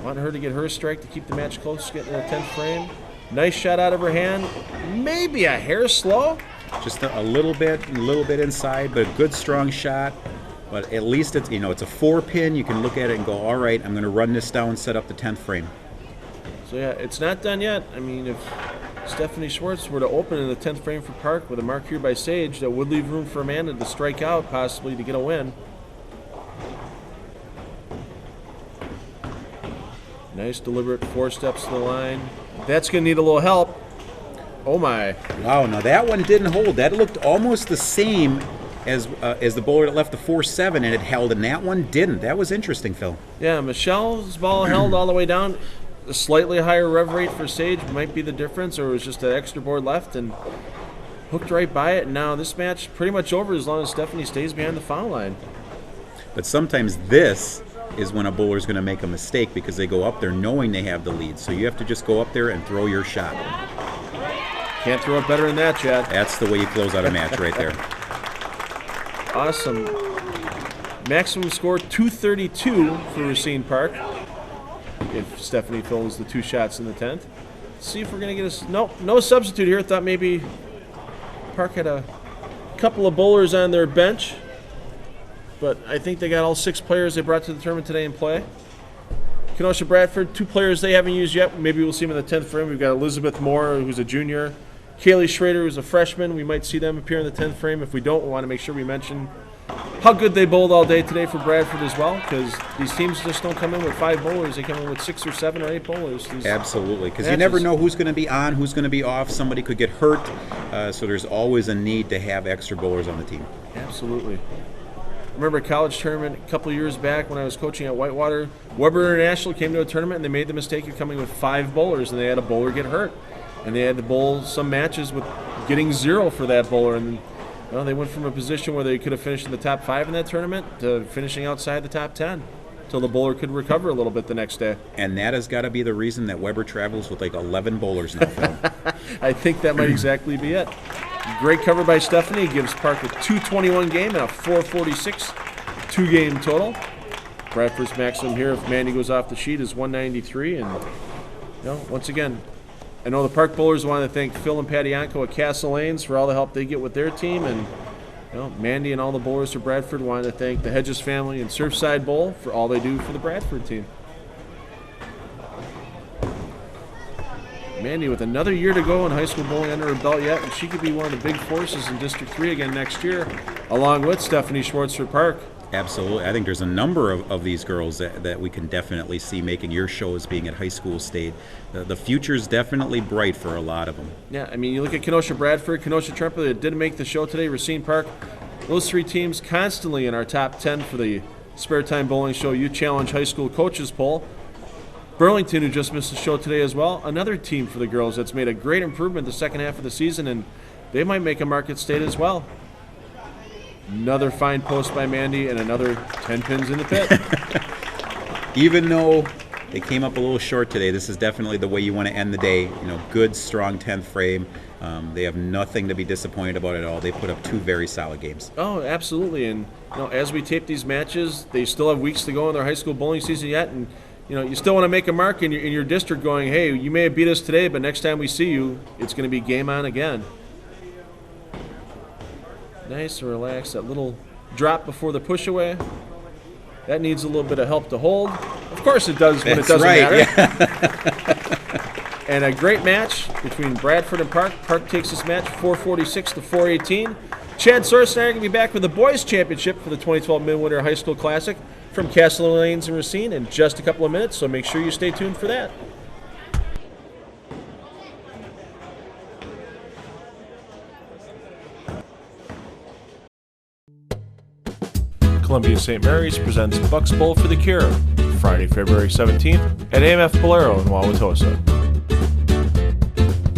[SPEAKER 1] Wanting her to get her strike to keep the match close, getting in the 10th frame. Nice shot out of her hand. Maybe a hair slow.
[SPEAKER 3] Just a little bit inside, but a good strong shot. But at least it's a 4-pin. You can look at it and go, all right, I'm going to run this down and set up the 10th frame.
[SPEAKER 1] So yeah, it's not done yet. I mean, if Stephanie Schwartz were to open in the 10th frame for Park with a mark here by Sage, that would leave room for Amanda to strike out, possibly to get a win. Nice deliberate 4 steps to the line. That's going to need a little help. Oh my.
[SPEAKER 3] Wow, now that one didn't hold. That looked almost the same as the bowler that left the 4-7 and it held, and that one didn't. That was interesting, Phil.
[SPEAKER 1] Yeah, Michelle's ball held all the way down. A slightly higher rev rate for Sage might be the difference, or it was just an extra board left and hooked right by it. And now this match pretty much over as long as Stephanie stays behind the foul line.
[SPEAKER 3] But sometimes this is when a bowler is going to make a mistake because they go up there knowing they have the lead. So you have to just go up there and throw your shot.
[SPEAKER 1] Can't throw it better than that, Chad.
[SPEAKER 3] That's the way you close out a match right there.
[SPEAKER 1] Awesome. Maximum score 232 for Racine Park. If Stephanie fills the 2 shots in the 10th. Let's see if we're going to get no substitute here. Thought maybe Park had a couple of bowlers on their bench. But I think they got all 6 players they brought to the tournament today in play. Kenosha Bradford, 2 players they haven't used yet. Maybe we'll see them in the 10th frame. We've got Elizabeth Moore, who's a junior. Kaylee Schrader, who's a freshman. We might see them appear in the 10th frame. If we don't, we want to make sure we mention how good they bowled all day today for Bradford as well, because these teams just don't come in with 5 bowlers. They come in with 6 or 7 or 8 bowlers.
[SPEAKER 3] Absolutely, because you never know who's going to be on, who's going to be off. Somebody could get hurt, so there's always a need to have extra bowlers on the team.
[SPEAKER 1] Absolutely. I remember a college tournament a couple of years back when I was coaching at Whitewater. Weber International came to a tournament, and they made the mistake of coming with 5 bowlers, and they had a bowler get hurt. And they had to bowl some matches with getting 0 for that bowler, and they went from a position where they could have finished in the top 5 in that tournament to finishing outside the top 10. till the bowler could recover a little bit the next day.
[SPEAKER 3] And that has got to be the reason that Weber travels with like 11 bowlers now, Phil.
[SPEAKER 1] I think that might exactly be it. Great cover by Stephanie. Gives Park a 221 game and a 446 two-game total. Bradford's maximum here, if Mandy goes off the sheet, is 193. And once again, I know the Park bowlers want to thank Phil and Patty Yanko at Castle Lanes for all the help they get with their team. And Mandy and all the bowlers for Bradford want to thank the Hedges family and Surfside Bowl for all they do for the Bradford team. Mandy with another year to go in high school bowling under her belt yet, and she could be one of the big forces in District 3 again next year, along with Stephanie Schwartz for Park.
[SPEAKER 3] Absolutely. I think there's a number of these girls that we can definitely see making your shows being at high school state. The future's definitely bright for a lot of them.
[SPEAKER 1] Yeah, I mean, you look at Kenosha Bradford, Kenosha Tremper that didn't make the show today, Racine Park. Those three teams constantly in our top 10 for the Spare Time Bowling Show You Challenge High School Coaches Poll. Burlington, who just missed the show today as well, another team for the girls that's made a great improvement the second half of the season, and they might make a market state as well. Another fine post by Mandy and another 10 pins in the pit.
[SPEAKER 3] Even though they came up a little short today, this is definitely the way you want to end the day. Good, strong 10th frame. They have nothing to be disappointed about at all. They put up two very solid games.
[SPEAKER 1] Oh, absolutely. And as we tape these matches, they still have weeks to go in their high school bowling season yet, and you still want to make a mark in your district going, hey, you may have beat us today, but next time we see you, it's going to be game on again. Nice and relaxed. That little drop before the push away. That needs a little bit of help to hold. Of course it does when it doesn't matter. Yeah. And a great match between Bradford and Park. Park takes this match 446 to 418. Chad Source and I are going to be back with the boys' championship for the 2012 Midwinter High School Classic from Castle Lanes and Racine in just a couple of minutes, so make sure you stay tuned for that. Columbia St. Mary's presents Bucks Bowl for the Cure, Friday, February 17th at AMF Bolero in Wauwatosa.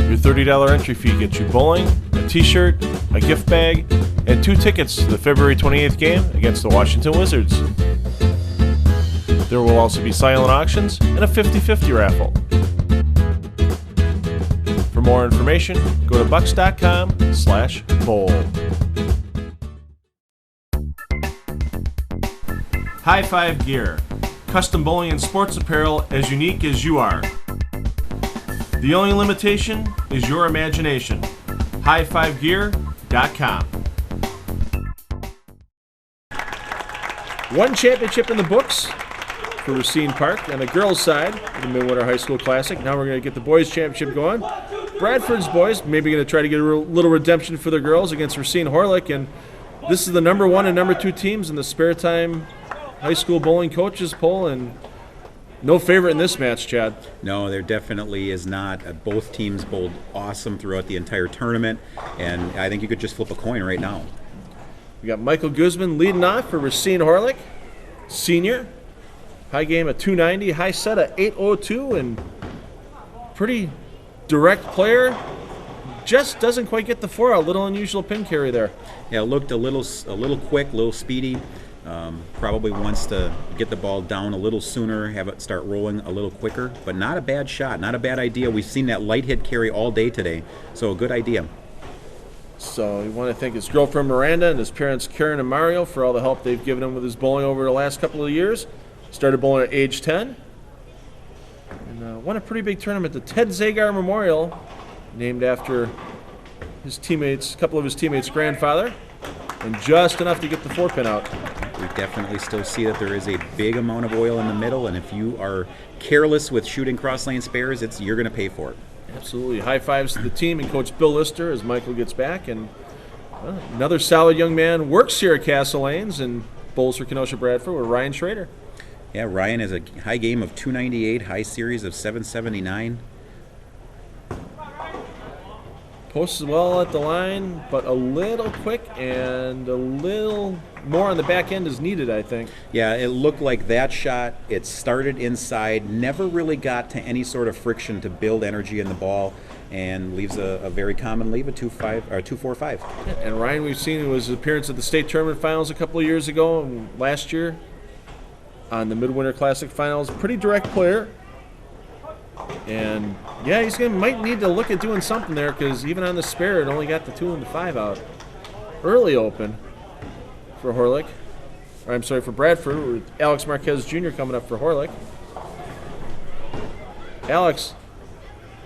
[SPEAKER 1] Your $30 entry fee gets you bowling, a t-shirt, a gift bag, and 2 tickets to the February 28th game against the Washington Wizards. There will also be silent auctions and a 50-50 raffle. For more information, go to bucks.com/bowl. High Five Gear, custom bowling and sports apparel as unique as you are. The only limitation is your imagination. highfivegear.com. One championship in the books for Racine Park on the girls' side of the Midwinter High School Classic. Now we're going to get the boys' championship going. Bradford's boys maybe going to try to get a little redemption for their girls against Racine Horlick, and this is the number 1 and number 2 teams in the Spare Time High School Bowling Coaches Poll, and no favorite in this match, Chad.
[SPEAKER 3] No, there definitely is not. Both teams bowled awesome throughout the entire tournament, and I think you could just flip a coin right now.
[SPEAKER 1] We got Michael Guzman leading off for Racine Horlick, senior. High game at 290, high set at 802, and pretty direct player. Just doesn't quite get the 4 out. A little unusual pin carry there.
[SPEAKER 3] Yeah, it looked a little quick, a little speedy. Probably wants to get the ball down a little sooner, have it start rolling a little quicker, but not a bad shot, not a bad idea. We've seen that light hit carry all day today, so a good idea.
[SPEAKER 1] So we want to thank his girlfriend Miranda and his parents Karen and Mario for all the help they've given him with his bowling over the last couple of years. Started bowling at age 10 and won a pretty big tournament, the Ted Zagar Memorial, named after his teammates, a couple of his teammates' grandfather, and just enough to get the 4-pin out.
[SPEAKER 3] We definitely still see that there is a big amount of oil in the middle, and if you are careless with shooting cross-lane spares, you're going to pay for it.
[SPEAKER 1] Absolutely. High fives to the team and Coach Bill Lister as Michael gets back. And another solid young man works here at Castle Lanes and bowls for Kenosha Bradford with Ryan Schrader.
[SPEAKER 3] Yeah, Ryan has a high game of 298, high series of 779.
[SPEAKER 1] Posts well at the line, but a little quick and a little more on the back end is needed, I think.
[SPEAKER 3] Yeah, it looked like that shot, it started inside, never really got to any sort of friction to build energy in the ball, and leaves a very common leave, a 2-4-5.
[SPEAKER 1] And Ryan, we've seen his appearance at the state tournament finals a couple of years ago and last year. on the Midwinter Classic Finals. Pretty direct player. And, yeah, might need to look at doing something there because even on the spare, it only got the 2 and the 5 out. Early open for Horlick. Or, I'm sorry, for Bradford, with Alex Marquez Jr. coming up for Horlick. Alex,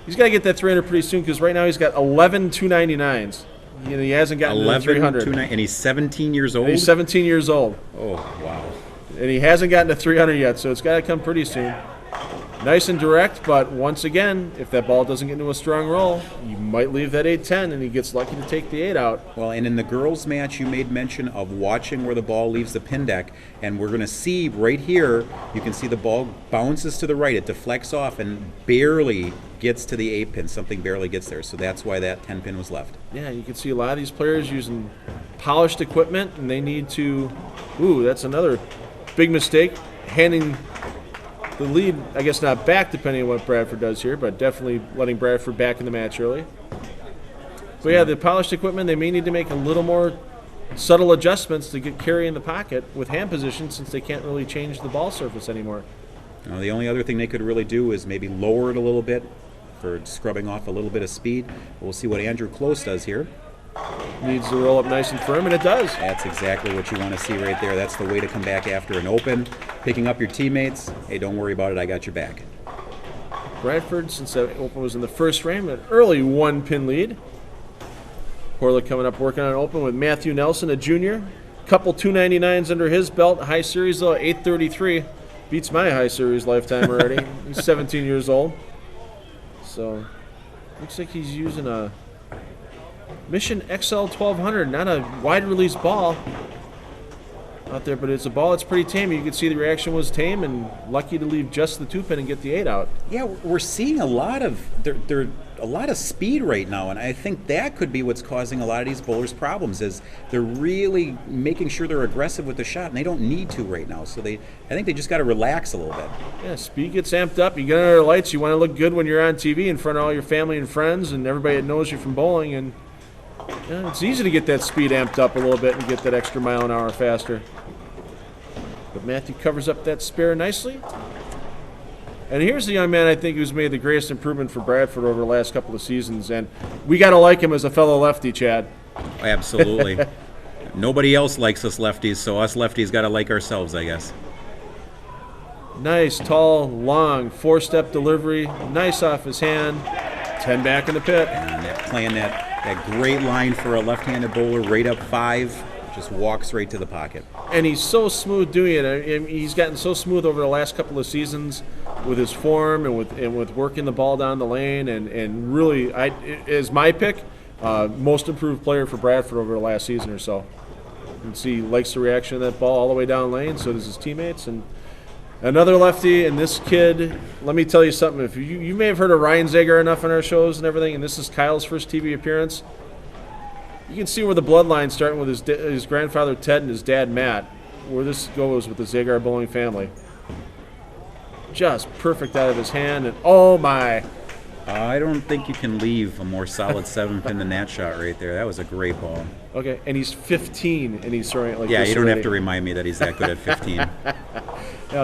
[SPEAKER 1] he's got to get that 300 pretty soon because right now he's got 11 299s. He hasn't gotten to the 300.
[SPEAKER 3] And he's 17 years old?
[SPEAKER 1] And he's 17 years old.
[SPEAKER 3] Oh, wow.
[SPEAKER 1] And he hasn't gotten to 300 yet, so it's got to come pretty soon. Nice and direct, but once again, if that ball doesn't get into a strong roll, you might leave that 8-10, and he gets lucky to take the 8 out.
[SPEAKER 3] Well, and in the girls' match, you made mention of watching where the ball leaves the pin deck, and we're going to see right here, you can see the ball bounces to the right. It deflects off and barely gets to the 8 pin. Something barely gets there, so that's why that 10 pin was left.
[SPEAKER 1] Yeah, you can see a lot of these players using polished equipment, and they need to, that's another big mistake, handing the lead, I guess not back depending on what Bradford does here, but definitely letting Bradford back in the match early. But yeah, the polished equipment, they may need to make a little more subtle adjustments to get carry in the pocket with hand position since they can't really change the ball surface anymore.
[SPEAKER 3] Now, the only other thing they could really do is maybe lower it a little bit for scrubbing off a little bit of speed. We'll see what Andrew Close does here.
[SPEAKER 1] Needs to roll up nice and firm, and it does.
[SPEAKER 3] That's exactly what you want to see right there. That's the way to come back after an open. Picking up your teammates. Hey, don't worry about it. I got your back.
[SPEAKER 1] Bradford, since that open was in the first frame, an early 1-pin lead. Horlick coming up working on an open with Matthew Nelson, a junior. Couple 299s under his belt. High series, though, 833. Beats my high series lifetime already. He's 17 years old. So, looks like he's using a Mission XL 1200, not a wide release ball out there, but it's a ball that's pretty tame. You can see the reaction was tame and lucky to leave just the 2-pin and get the 8 out.
[SPEAKER 3] Yeah, we're seeing a lot of a lot of speed right now, and I think that could be what's causing a lot of these bowlers problems. Is they're really making sure they're aggressive with the shot, and they don't need to right now. So I think they just got to relax a little bit.
[SPEAKER 1] Yeah, speed gets amped up. You get under the lights. You want to look good when you're on TV in front of all your family and friends and everybody that knows you from bowling, and yeah, it's easy to get that speed amped up a little bit and get that extra mile an hour faster. But Matthew covers up that spare nicely. And here's the young man I think who's made the greatest improvement for Bradford over the last couple of seasons, and we got to like him as a fellow lefty, Chad.
[SPEAKER 3] Absolutely. Nobody else likes us lefties, so us lefties got to like ourselves, I guess.
[SPEAKER 1] Nice, tall, long, 4-step delivery. Nice off his hand. 10 back in the pit.
[SPEAKER 3] And playing that great line for a left-handed bowler, right up 5, just walks right to the pocket.
[SPEAKER 1] And he's so smooth doing it. He's gotten so smooth over the last couple of seasons with his form and with working the ball down the lane. And really, is my pick, most improved player for Bradford over the last season or so. You can see he likes the reaction of that ball all the way down lane, so does his teammates. And another lefty, and this kid, let me tell you something. If you may have heard of Ryan Zager enough on our shows and everything, and this is Kyle's first TV appearance. You can see where the bloodline, starting with his grandfather Ted and his dad Matt, where this goes with the Zager bowling family. Just perfect out of his hand, and oh my!
[SPEAKER 3] I don't think you can leave a more solid 7-pin than that shot right there. That was a great ball.
[SPEAKER 1] Okay, and he's 15, and he's throwing it like
[SPEAKER 3] this. Yeah, you don't
[SPEAKER 1] already.
[SPEAKER 3] have to remind me that he's that good at 15.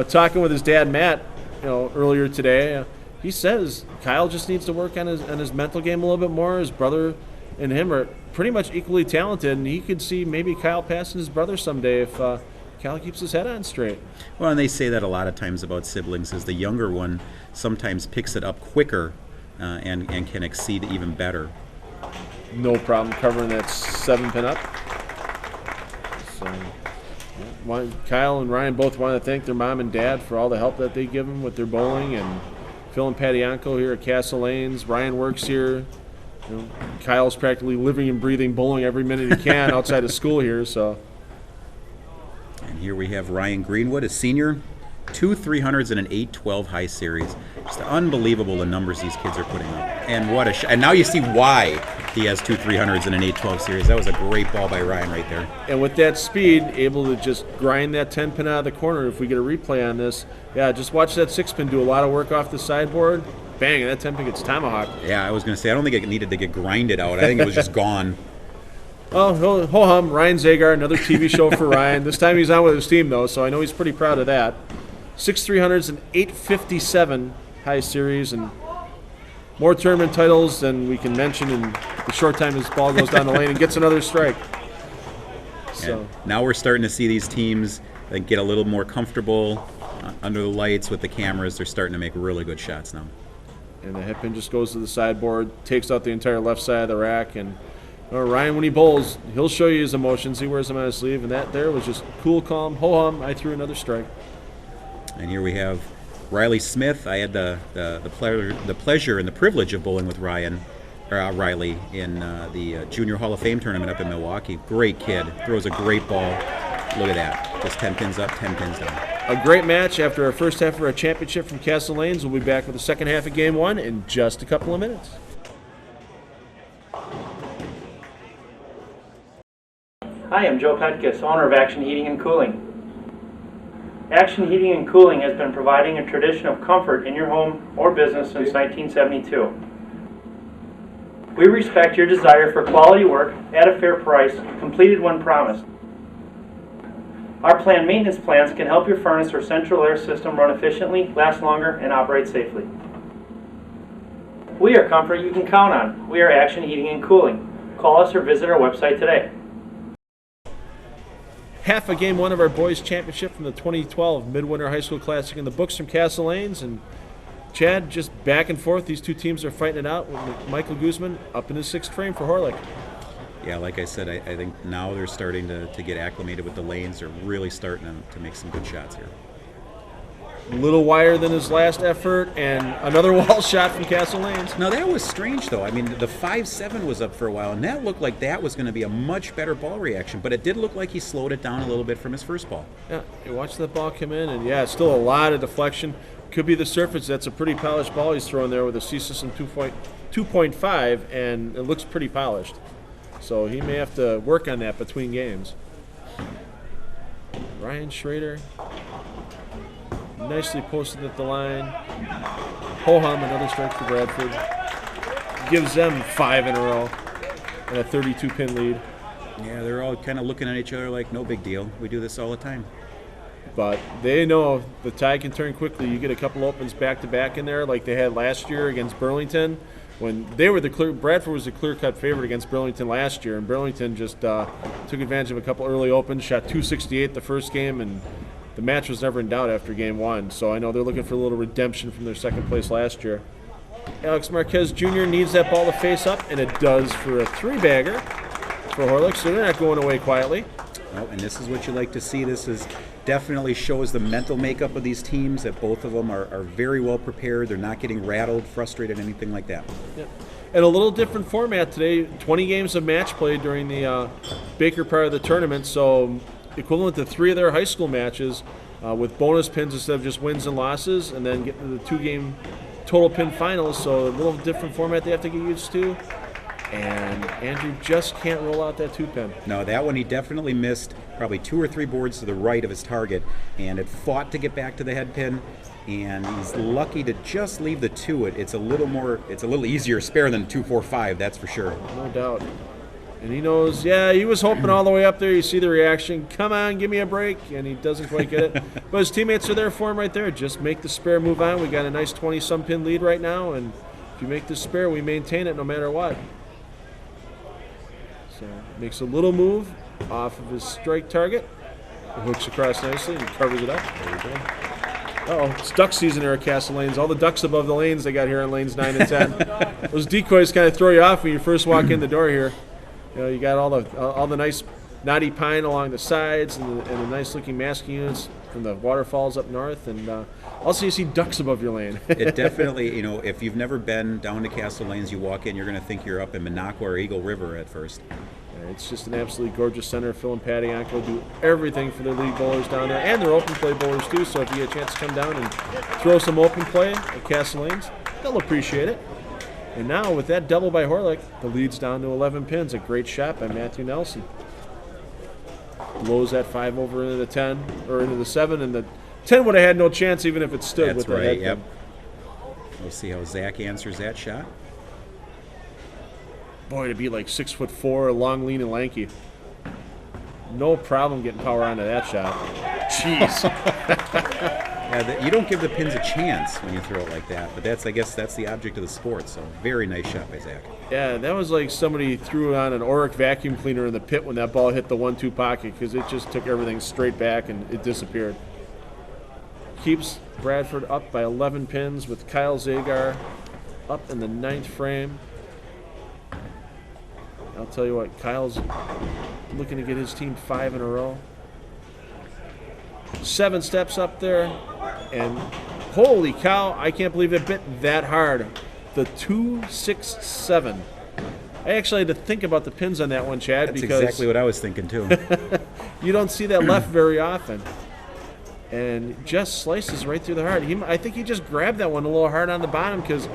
[SPEAKER 1] Talking with his dad Matt, earlier today, he says Kyle just needs to work on his mental game a little bit more. His brother and him are pretty much equally talented, and he could see maybe Kyle passing his brother someday if Kyle keeps his head on straight.
[SPEAKER 3] Well, and they say that a lot of times about siblings, is the younger one sometimes picks it up quicker and can exceed even better.
[SPEAKER 1] No problem covering that 7-pin up. So, Kyle and Ryan both want to thank their mom and dad for all the help that they give them with their bowling, and Phil and Patty Anko here at Castle Lanes. Ryan works here. Kyle's practically living and breathing bowling every minute he can outside of school here. So,
[SPEAKER 3] and here we have Ryan Greenwood, a senior, 2 300s and an 8-12 high series. Just unbelievable the numbers these kids are putting up. And what a shot. And now you see why he has 2 300s and an 8-12 series. That was a great ball by Ryan right there.
[SPEAKER 1] And with that speed, able to just grind that 10-pin out of the corner. If we get a replay on this, just watch that 6-pin do a lot of work off the sideboard. Bang, and that 10-pin gets tomahawked.
[SPEAKER 3] Yeah, I was going to say, I don't think it needed to get grinded out. I think it was just gone.
[SPEAKER 1] Oh, ho-hum, Ryan Zagar, another TV show for Ryan. This time he's on with his team, though, so I know he's pretty proud of that. 6,300s and 857 high series, and more tournament titles than we can mention in the short time his ball goes down the lane and gets another strike. So
[SPEAKER 3] and now we're starting to see these teams that get a little more comfortable under the lights with the cameras. They're starting to make really good shots now.
[SPEAKER 1] And the head pin just goes to the sideboard, takes out the entire left side of the rack. And Ryan, when he bowls, he'll show you his emotions. He wears them on his sleeve. And that there was just cool, calm, ho-hum. I threw another strike.
[SPEAKER 3] And here we have Riley Smith. I had the pleasure and the privilege of bowling with Riley in the Junior Hall of Fame tournament up in Milwaukee. Great kid. Throws a great ball. Look at that. Just 10 pins up, 10 pins down.
[SPEAKER 1] A great match after our first half of our championship from Castle Lanes. We'll be back with the second half of Game 1 in just a couple of minutes.
[SPEAKER 4] Hi, I'm Joe Petkus, owner of Action Heating and Cooling. Action Heating and Cooling has been providing a tradition of comfort in your home or business since 1972. We respect your desire for quality work at a fair price, completed when promised. Our planned maintenance plans can help your furnace or central air system run efficiently, last longer, and operate safely. We are comfort you can count on. We are Action Heating and Cooling. Call us or visit our website today.
[SPEAKER 1] Half of Game 1 of our boys' championship from the 2012 Midwinter High School Classic in the books from Castle Lanes. And Chad, just back and forth. These two teams are fighting it out with Michael Guzman up in his sixth frame for Horlick.
[SPEAKER 3] Yeah, like I said, I think now they're starting to get acclimated with the lanes. They're really starting to make some good shots here.
[SPEAKER 1] A little wider than his last effort, and another wall shot from Castle Lanes.
[SPEAKER 3] Now that was strange, though. I mean, the 5-7 was up for a while, and that looked like that was going to be a much better ball reaction, but it did look like he slowed it down a little bit from his first ball.
[SPEAKER 1] Yeah, you watch that ball come in, and yeah, still a lot of deflection. Could be the surface. That's a pretty polished ball he's throwing there with a C-System 2.5, and it looks pretty polished. So he may have to work on that between games. Ryan Schrader, nicely posted at the line. Ho-hum, another strike for Bradford. Gives them 5 in a row and a 32-pin lead.
[SPEAKER 3] Yeah, they're all kind of looking at each other like, no big deal. We do this all the time.
[SPEAKER 1] But they know the tide can turn quickly. You get a couple opens back-to-back in there like they had last year against Burlington. When they were Bradford was the clear-cut favorite against Burlington last year, and Burlington just took advantage of a couple early opens, shot 268 the first game, and the match was never in doubt after Game 1. So I know they're looking for a little redemption from their second place last year. Alex Marquez Jr. needs that ball to face up, and it does for a 3-bagger for Horlick, so they're not going away quietly.
[SPEAKER 3] Oh, and this is what you like to see. This is definitely shows the mental makeup of these teams, that both of them are very well prepared. They're not getting rattled, frustrated, anything like that.
[SPEAKER 1] Yeah. And a little different format today, 20 games of match play during the Baker part of the tournament, so equivalent to 3 of their high school matches with bonus pins instead of just wins and losses, and then getting to the 2-game total pin finals, so a little different format they have to get used to. And Andrew just can't roll out that 2-pin.
[SPEAKER 3] No, that one he definitely missed probably 2 or 3 boards to the right of his target, and it fought to get back to the head pin, and he's lucky to just leave the 2. It's a little easier spare than 2-4-5, that's for sure.
[SPEAKER 1] No doubt. And he knows, yeah, he was hoping all the way up there. You see the reaction, come on, give me a break, and he doesn't quite get it. But his teammates are there for him right there. Just make the spare, move on. We got a nice 20-some pin lead right now, and if you make the spare, we maintain it no matter what. So makes a little move off of his strike target. It hooks across nicely and covers it up. There we go. Uh-oh, it's duck season here at Castle Lanes. All the ducks above the lanes they got here on lanes 9 and 10. Those decoys kind of throw you off when you first walk in the door here. You know, you got all the nice knotty pine along the sides and the nice looking masking units from the waterfalls up north, and also you see ducks above your lane.
[SPEAKER 3] It definitely, you know, if you've never been down to Castle Lanes, you walk in, you're going to think you're up in Minocqua or Eagle River at first.
[SPEAKER 1] It's just an absolutely gorgeous center. Phil and Patty Onko do everything for their league bowlers down there, and their open play bowlers too, so if you get a chance to come down and throw some open play at Castle Lanes, they'll appreciate it. And now with that double by Horlick, the lead's down to 11 pins. A great shot by Matthew Nelson. Blows that 5 over into the 10, or into the 7, and the 10 would have had no chance even if it stood.
[SPEAKER 3] That's
[SPEAKER 1] with the head
[SPEAKER 3] yep.
[SPEAKER 1] pin.
[SPEAKER 3] We'll see how Zach answers that shot.
[SPEAKER 1] Boy, to be like 6'4", long, lean, and lanky. No problem getting power onto that shot. Jeez.
[SPEAKER 3] Yeah, you don't give the pins a chance when you throw it like that, but I guess that's the object of the sport. So very nice shot by Zach.
[SPEAKER 1] Yeah, that was like somebody threw on an Horlick vacuum cleaner in the pit when that ball hit the 1-2 pocket, because it just took everything straight back and it disappeared. Keeps Bradford up by 11 pins with Kyle Zagar up in the 9th frame. I'll tell you what, Kyle's looking to get his team 5 in a row. 7 steps up there, and holy cow, I can't believe it bit that hard. The 2-6-7. I actually had to think about the pins on that one, Chad.
[SPEAKER 3] That's
[SPEAKER 1] because
[SPEAKER 3] exactly what I was thinking too.
[SPEAKER 1] you don't see that left very often. And just slices right through the heart. I think he just grabbed that one a little hard on the bottom, because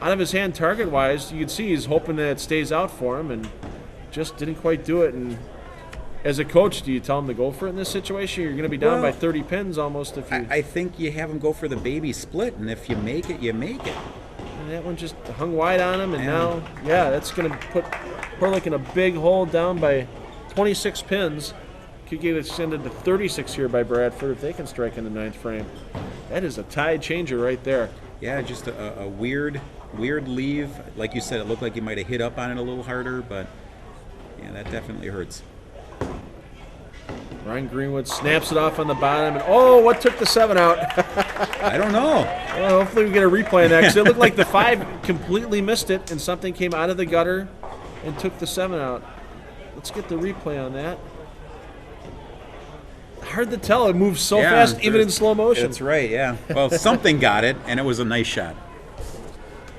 [SPEAKER 1] out of his hand target-wise, you can see he's hoping that it stays out for him, and just didn't quite do it. And as a coach, do you tell him to go for it in this situation? You're going to be down by 30 pins almost if you...
[SPEAKER 3] I think you have him go for the baby split, and if you make it, you make it.
[SPEAKER 1] And that one just hung wide on him, and now, that's going to put Horlick in a big hole, down by 26 pins. Could get extended to 36 here by Bradford if they can strike in the 9th frame. That is a tide changer right there.
[SPEAKER 3] Yeah, just a weird leave. Like you said, it looked like you might have hit up on it a little harder, but yeah, that definitely hurts.
[SPEAKER 1] Ryan Greenwood snaps it off on the bottom, and what took the 7 out?
[SPEAKER 3] I don't know.
[SPEAKER 1] Well, hopefully we get a replay of that, because it looked like the 5 completely missed it, and something came out of the gutter and took the 7 out. Let's get the replay on that. Hard to tell. It moves so fast, even in slow motion.
[SPEAKER 3] That's right, yeah. Well, something got it, and it was a nice shot.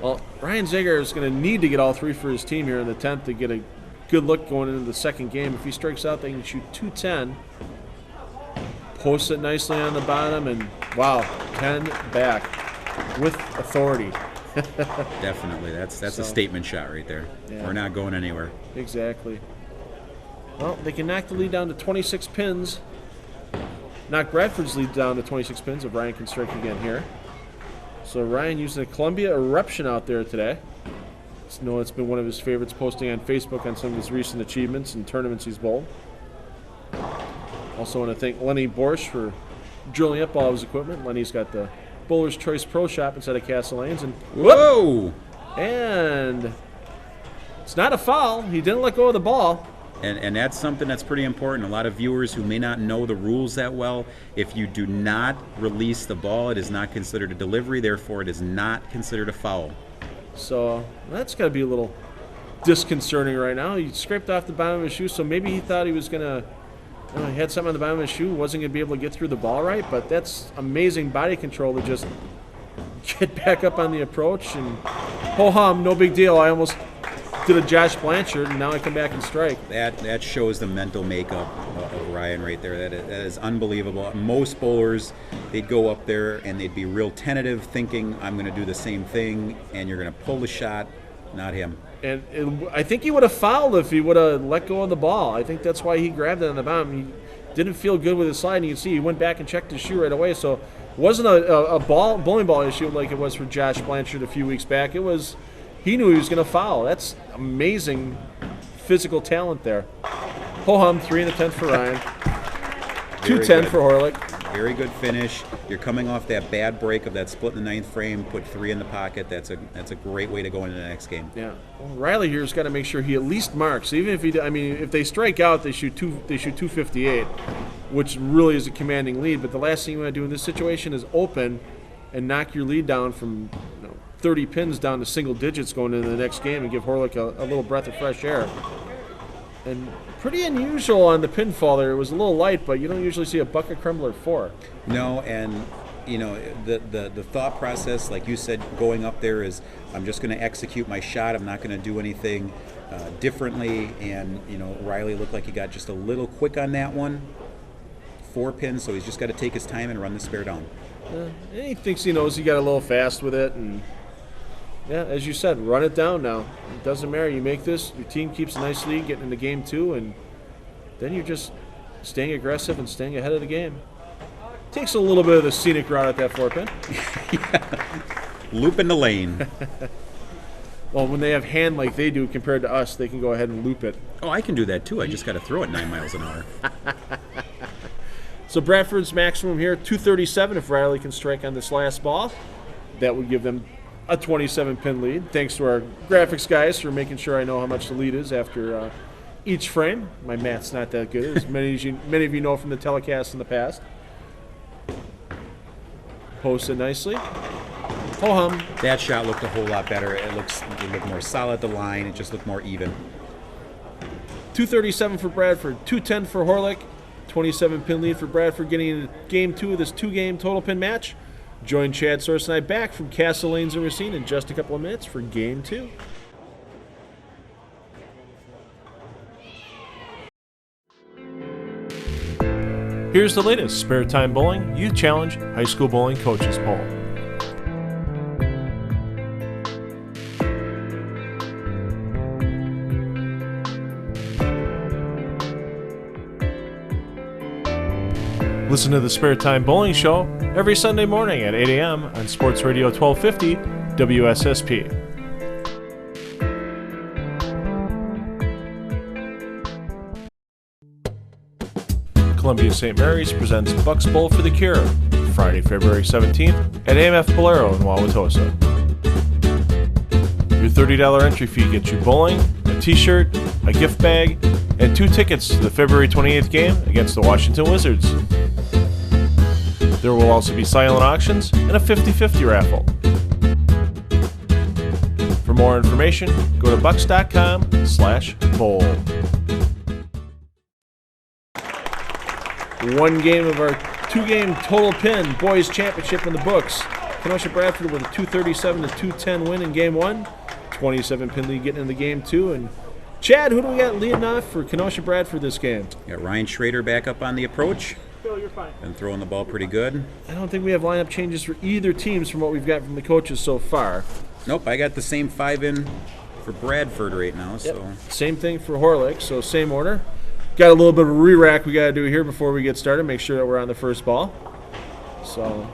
[SPEAKER 1] Well, Ryan Zager is going to need to get all 3 for his team here in the 10th to get a good look going into the second game. If he strikes out, they can shoot 210. Posts it nicely on the bottom, and wow, 10 back with authority.
[SPEAKER 3] Definitely. That's a statement shot right there. Yeah. We're not going anywhere.
[SPEAKER 1] Exactly. Well, they can knock the lead down to 26 pins. Knock Bradford's lead down to 26 pins if Ryan can strike again here. So Ryan using a Columbia Eruption out there today. I know it's been one of his favorites, posting on Facebook on some of his recent achievements and tournaments he's bowled. Also want to thank Lenny Borsch for drilling up all of his equipment. Lenny's got the Bowler's Choice Pro Shop inside of Castle Lanes. And
[SPEAKER 3] whoa!
[SPEAKER 1] And it's not a foul. He didn't let go of the ball.
[SPEAKER 3] And that's something that's pretty important. A lot of viewers who may not know the rules that well, if you do not release the ball, it is not considered a delivery. Therefore, it is not considered a foul.
[SPEAKER 1] So that's got to be a little disconcerting right now. He scraped off the bottom of his shoe, so maybe he thought he was going to, he had something on the bottom of his shoe, wasn't going to be able to get through the ball right, but that's amazing body control to just get back up on the approach, and ho-hum, no big deal. I almost did a Josh Blanchard, and now I come back and strike.
[SPEAKER 3] That shows the mental makeup of Ryan right there. That is unbelievable. Most bowlers, they'd go up there and they'd be real tentative, thinking, I'm going to do the same thing, and you're going to pull the shot. Not him.
[SPEAKER 1] And I think he would have fouled if he would have let go of the ball. I think that's why he grabbed it on the bottom. He didn't feel good with his slide, and you can see he went back and checked his shoe right away. So it wasn't a bowling ball issue like it was for Josh Blanchard a few weeks back. It was, he knew he was going to foul. That's amazing physical talent there. Ho-hum, 3 in the 10th for Ryan. 210 for Horlick.
[SPEAKER 3] Very good finish. You're coming off that bad break of that split in the 9th frame, put 3 in the pocket. That's a great way to go into the next game.
[SPEAKER 1] Yeah. Well, Riley here's got to make sure he at least marks. Even if if they strike out, they shoot 258, which really is a commanding lead. But the last thing you want to do in this situation is open and knock your lead down from 30 pins down to single digits going into the next game, and give Horlick a little breath of fresh air. And pretty unusual on the pinfall there. It was a little light, but you don't usually see a bucket crumbler 4.
[SPEAKER 3] No, and the thought process, like you said, going up there is, I'm just going to execute my shot. I'm not going to do anything differently. And Riley looked like he got just a little quick on that one. 4 pins, so he's just got to take his time and run the spare down.
[SPEAKER 1] And he thinks he knows he got a little fast with it, and yeah, as you said, run it down now. It doesn't matter. You make this, your team keeps a nice lead, getting into game 2, and then you're just staying aggressive and staying ahead of the game. Takes a little bit of the scenic route at that 4-pin.
[SPEAKER 3] Yeah. Loop in the lane.
[SPEAKER 1] Well, when they have hand like they do compared to us, they can go ahead and loop it.
[SPEAKER 3] Oh, I can do that too. I just got to throw it 9 miles an hour.
[SPEAKER 1] So Bradford's maximum here, 237 if Riley can strike on this last ball. That would give them a 27-pin lead. Thanks to our graphics guys for making sure I know how much the lead is after each frame. My math's not that good, as many of you know from the telecast in the past. Posted nicely. Ho-hum.
[SPEAKER 3] That shot looked a whole lot better. It looked more solid at the line. It just looked more even.
[SPEAKER 1] 237 for Bradford, 210 for Horlick. 27-pin lead for Bradford getting into game 2 of this 2-game total pin match. Join Chad Source and I back from Castle Lanes and Racine in just a couple of minutes for game 2. Here's the latest Spare Time Bowling Youth Challenge High School Bowling Coaches Poll. Listen to the Spare Time Bowling Show every Sunday morning at 8 a.m. on Sports Radio 1250 WSSP. Columbia St. Mary's presents Bucks Bowl for the Cure, Friday, February 17th at AMF Bolero in Wauwatosa. Your $30 entry fee gets you bowling, a t-shirt, a gift bag, and 2 tickets to the February 28th game against the Washington Wizards. There will also be silent auctions and a 50-50 raffle. For more information, go to bucks.com/bowl. One game of our 2-game total pin boys championship in the books. Kenosha Bradford with a 237 to 210 win in game 1. 27-pin lead getting into game 2. And Chad, who do we got leading off for Kenosha Bradford this game?
[SPEAKER 3] Got Ryan Schrader back up on the approach.
[SPEAKER 1] Phil, you're fine.
[SPEAKER 3] And throwing the ball pretty good.
[SPEAKER 1] I don't think we have lineup changes for either teams from what we've got from the coaches so far.
[SPEAKER 3] Nope, I got the same 5 in for Bradford right now. So
[SPEAKER 1] Yep. Same thing for Horlick, so same order. Got a little bit of a re-rack we got to do here before we get started. Make sure that we're on the first ball. So,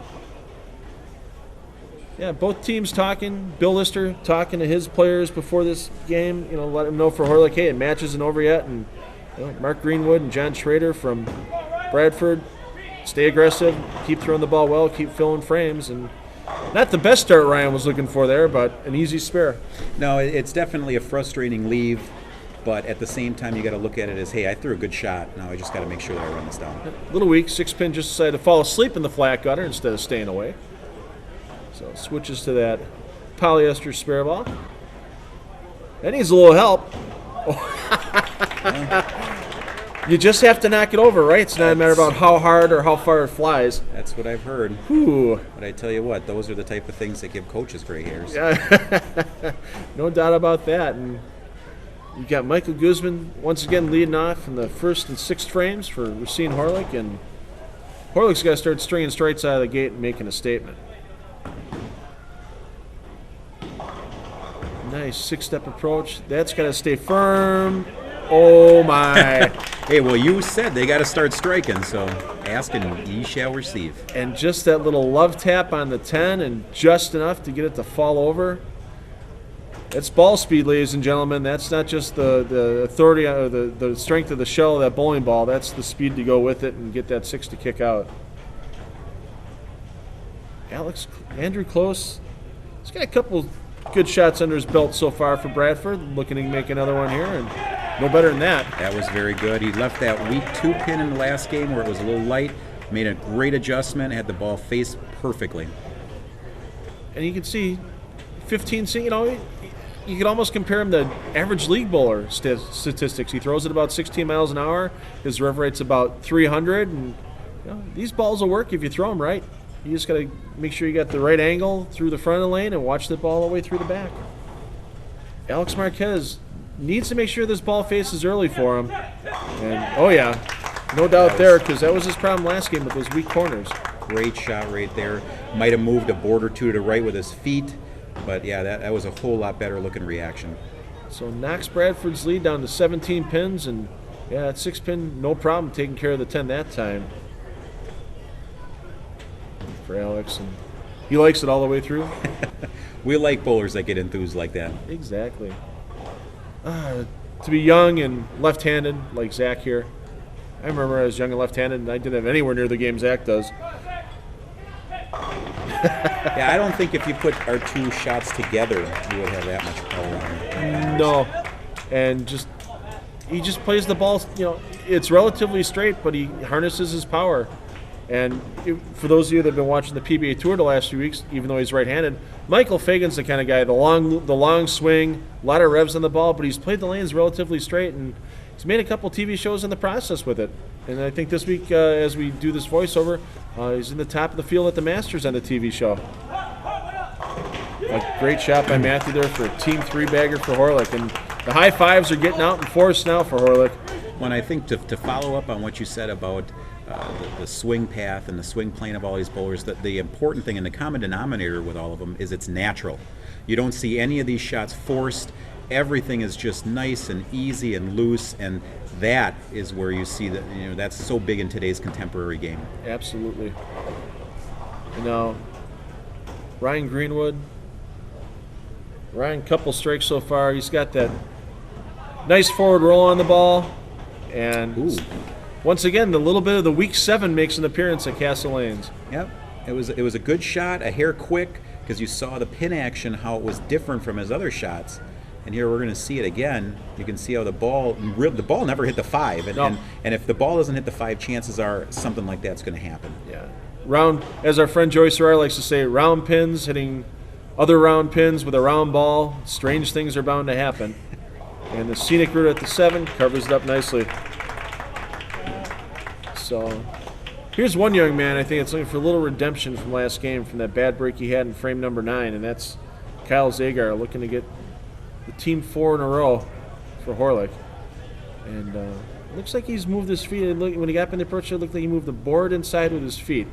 [SPEAKER 1] yeah, both teams talking. Bill Lister talking to his players before this game. You know, let them know for Horlick, hey, it match isn't over yet. And Mark Greenwood and John Schrader from Bradford, stay aggressive, keep throwing the ball well, keep filling frames, and not the best start Ryan was looking for there, but an easy spare.
[SPEAKER 3] no, it's definitely a frustrating leave, but at the same time you got to look at it as, hey, I threw a good shot. Now I just got to make sure that I run this down.
[SPEAKER 1] A little weak. 6-pin just decided to fall asleep in the flat gutter instead of staying away. So switches to that polyester spare ball. That needs a little help. You just have to knock it over, right? It's not a matter about how hard or how far it flies.
[SPEAKER 3] That's what I've heard.
[SPEAKER 1] Whew.
[SPEAKER 3] But I tell you what, those are the type of things that give coaches gray hairs.
[SPEAKER 1] Yeah. No doubt about that. And you've got Michael Guzman once again leading off in the first and 6th frames for Racine Horlick. And Horlick's got to start stringing strikes out of the gate and making a statement. Nice 6-step approach. That's got to stay firm. Oh, my.
[SPEAKER 3] Hey, well, you said they got to start striking, so ask and ye shall receive.
[SPEAKER 1] And just that little love tap on the 10 and just enough to get it to fall over. That's ball speed, ladies and gentlemen. That's not just the authority or the strength of the shell of that bowling ball. That's the speed to go with it and get that 6 to kick out. Andrew Close, he's got a couple good shots under his belt so far for Bradford. Looking to make another one here, and no better than that.
[SPEAKER 3] That was very good. He left that weak 2-pin in the last game where it was a little light, made a great adjustment, had the ball face perfectly.
[SPEAKER 1] And you can see 15, you know, you could almost compare him to average league bowler statistics. He throws it about 16 miles an hour. His rev rate's about 300, and these balls will work if you throw them right. You just got to make sure you got the right angle through the front of the lane and watch the ball all the way through the back. Alex Marquez needs to make sure this ball faces early for him. And, oh, yeah, no doubt there, because that was his problem last game with those weak corners.
[SPEAKER 3] Great shot right there. Might have moved a board or two to the right with his feet, but, yeah, that was a whole lot better looking reaction.
[SPEAKER 1] So knocks Bradford's lead down to 17 pins, and, yeah, that 6-pin, no problem taking care of the 10 that time for Alex, and he likes it all the way through.
[SPEAKER 3] We like bowlers that get enthused like that.
[SPEAKER 1] Exactly. To be young and left-handed like Zach here, I remember I was young and left-handed, and I didn't have anywhere near the game Zach does.
[SPEAKER 3] Yeah, I don't think if you put our two shots together, you would have that much power on it.
[SPEAKER 1] No, and he just plays the ball. It's relatively straight, but he harnesses his power. And for those of you that have been watching the PBA Tour the last few weeks, even though he's right-handed, Michael Fagan's the kind of guy, the long swing, a lot of revs on the ball, but he's played the lanes relatively straight, and he's made a couple TV shows in the process with it. And I think this week, as we do this voiceover, he's in the top of the field at the Masters on the TV show. A great shot by Matthew there for a team 3-bagger for Horlick. And the high fives are getting out in force now for Horlick.
[SPEAKER 3] When I think to follow up on what you said about the swing path and the swing plane of all these bowlers, the important thing and the common denominator with all of them is it's natural. You don't see any of these shots forced. Everything is just nice and easy and loose, and that is where you see that that's so big in today's contemporary game.
[SPEAKER 1] Absolutely. And now Ryan Greenwood. Ryan, couple strikes so far. He's got that nice forward roll on the ball, and once again, the little bit of the week 7 makes an appearance at Castle Lanes.
[SPEAKER 3] Yep, it was a good shot, a hair quick, because you saw the pin action, how it was different from his other shots. And here we're going to see it again. You can see how the ball never hit the 5, and if the ball doesn't hit the 5, chances are something like that's going to happen.
[SPEAKER 1] Yeah, round, as our friend Joyce Ferrara likes to say, round pins hitting other round pins with a round ball. Strange things are bound to happen. And the scenic route at the 7 covers it up nicely. So here's one young man I think it's looking for a little redemption from last game, from that bad break he had in frame number 9, and that's Kyle Zagar, looking to get the team 4 in a row for Horlick. And looks like he's moved his feet. When he got up in the approach, it looked like he moved the board inside with his feet.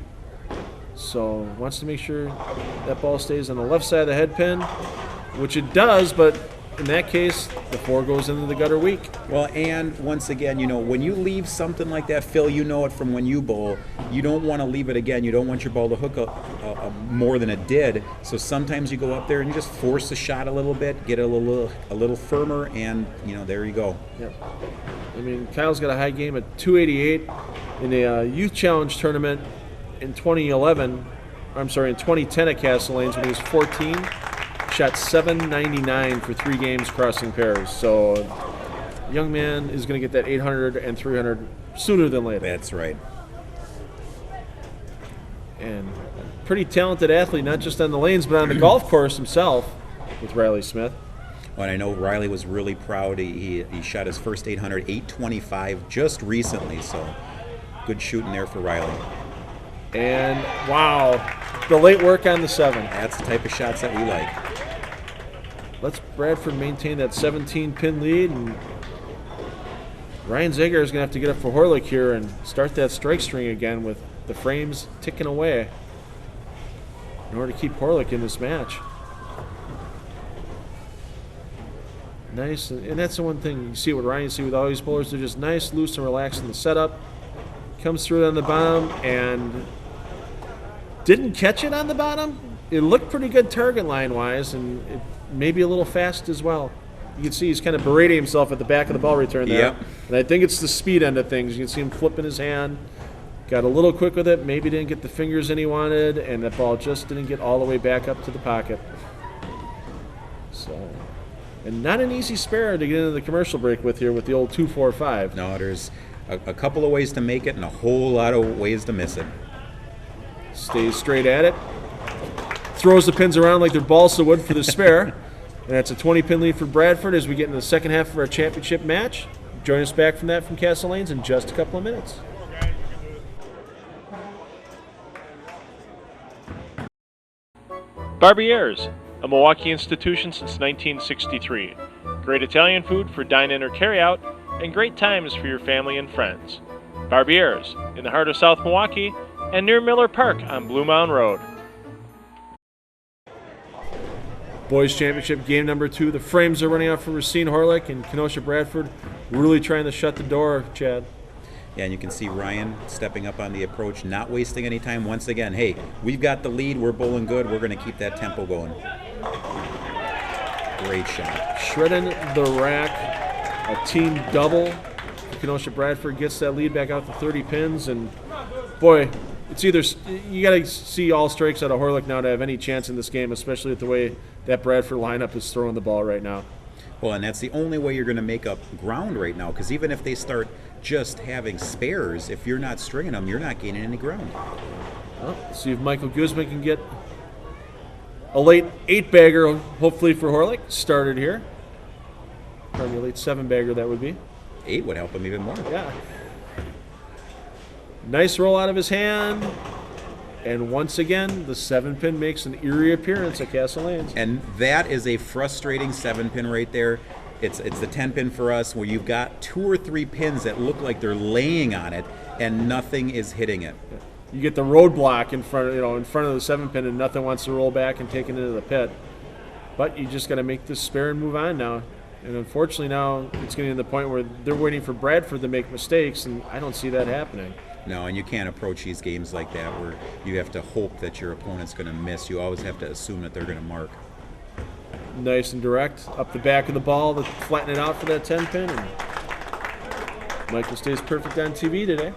[SPEAKER 1] So wants to make sure that ball stays on the left side of the head pin, which it does, but in that case, the 4 goes into the gutter weak.
[SPEAKER 3] Well, and once again, when you leave something like that, Phil, you know it from when you bowl, you don't want to leave it again. You don't want your ball to hook up more than it did. So sometimes you go up there and you just force the shot a little bit, get it a little firmer, and there you go.
[SPEAKER 1] Yep. I mean, Kyle's got a high game at 288 in the Youth Challenge tournament in 2010 at Castle Lanes when he was 14. Shot 799 for 3 games crossing pairs. So young man is going to get that 800 and 300 sooner than later.
[SPEAKER 3] That's right.
[SPEAKER 1] And a pretty talented athlete, not just on the lanes, but on the golf course himself with Riley Smith.
[SPEAKER 3] Well, I know Riley was really proud. He shot his first 800, 825 just recently. So good shooting there for Riley.
[SPEAKER 1] And wow, the late work on the 7.
[SPEAKER 3] That's the type of shots that we like.
[SPEAKER 1] Let's Bradford maintain that 17-pin lead, and Ryan Zagar is going to have to get up for Horlick here and start that strike string again with the frames ticking away in order to keep Horlick in this match. Nice, and that's the one thing you see with Ryan, you see with all these bowlers, they're just nice, loose, and relaxed in the setup. Comes through it on the bottom and didn't catch it on the bottom. It looked pretty good target line-wise, and it maybe a little fast as well. You can see he's kind of berating himself at the back of the ball return there.
[SPEAKER 3] Yep. And
[SPEAKER 1] I think it's the speed end of things. You can see him flipping his hand. Got a little quick with it, maybe didn't get the fingers in he wanted, and that ball just didn't get all the way back up to the pocket. So, and not an easy spare to get into the commercial break with here with the old 2-4-5.
[SPEAKER 3] No, there's a couple of ways to make it and a whole lot of ways to miss it.
[SPEAKER 1] Stays straight at it. Throws the pins around like they're balsa wood for the spare. And that's a 20-pin lead for Bradford as we get into the second half of our championship match. Join us back from Castle Lanes in just a couple of minutes.
[SPEAKER 5] Barbiere's, a Milwaukee institution since 1963. Great Italian food for dine-in or carry-out, and great times for your family and friends. Barbiere's, in the heart of South Milwaukee, and near Miller Park on Blue Mound Road.
[SPEAKER 1] Boys Championship game number 2. The frames are running out for Racine, Horlick, and Kenosha Bradford really trying to shut the door, Chad.
[SPEAKER 3] Yeah, and you can see Ryan stepping up on the approach, not wasting any time. Once again, hey, we've got the lead. We're bowling good. We're going to keep that tempo going. Great shot.
[SPEAKER 1] Shredding the rack. A team double Kenosha Bradford gets that lead back out to 30 pins, and boy, it's either you got to see all strikes out of Horlick now to have any chance in this game, especially with the way that Bradford lineup is throwing the ball right now.
[SPEAKER 3] Well, and that's the only way you're going to make up ground right now, because even if they start just having spares, if you're not stringing them, you're not gaining any ground.
[SPEAKER 1] Well, see if Michael Guzman can get a late 8-bagger, hopefully for Horlick, started here. Probably a late 7-bagger that would be.
[SPEAKER 3] 8 would help him even more.
[SPEAKER 1] Yeah. Nice roll out of his hand. And once again, the 7-pin makes an eerie appearance at Castle Lanes.
[SPEAKER 3] And that is a frustrating 7-pin right there. It's the 10-pin for us, where you've got 2 or 3 pins that look like they're laying on it, and nothing is hitting it.
[SPEAKER 1] You get the roadblock in front of the 7-pin, and nothing wants to roll back and take it into the pit. But you just got to make this spare and move on now. And unfortunately now it's getting to the point where they're waiting for Bradford to make mistakes, and I don't see that happening.
[SPEAKER 3] No, and you can't approach these games like that where you have to hope that your opponent's going to miss. You always have to assume that they're going to mark.
[SPEAKER 1] Nice and direct up the back of the ball to flatten it out for that 10-pin. And Michael stays perfect on TV today.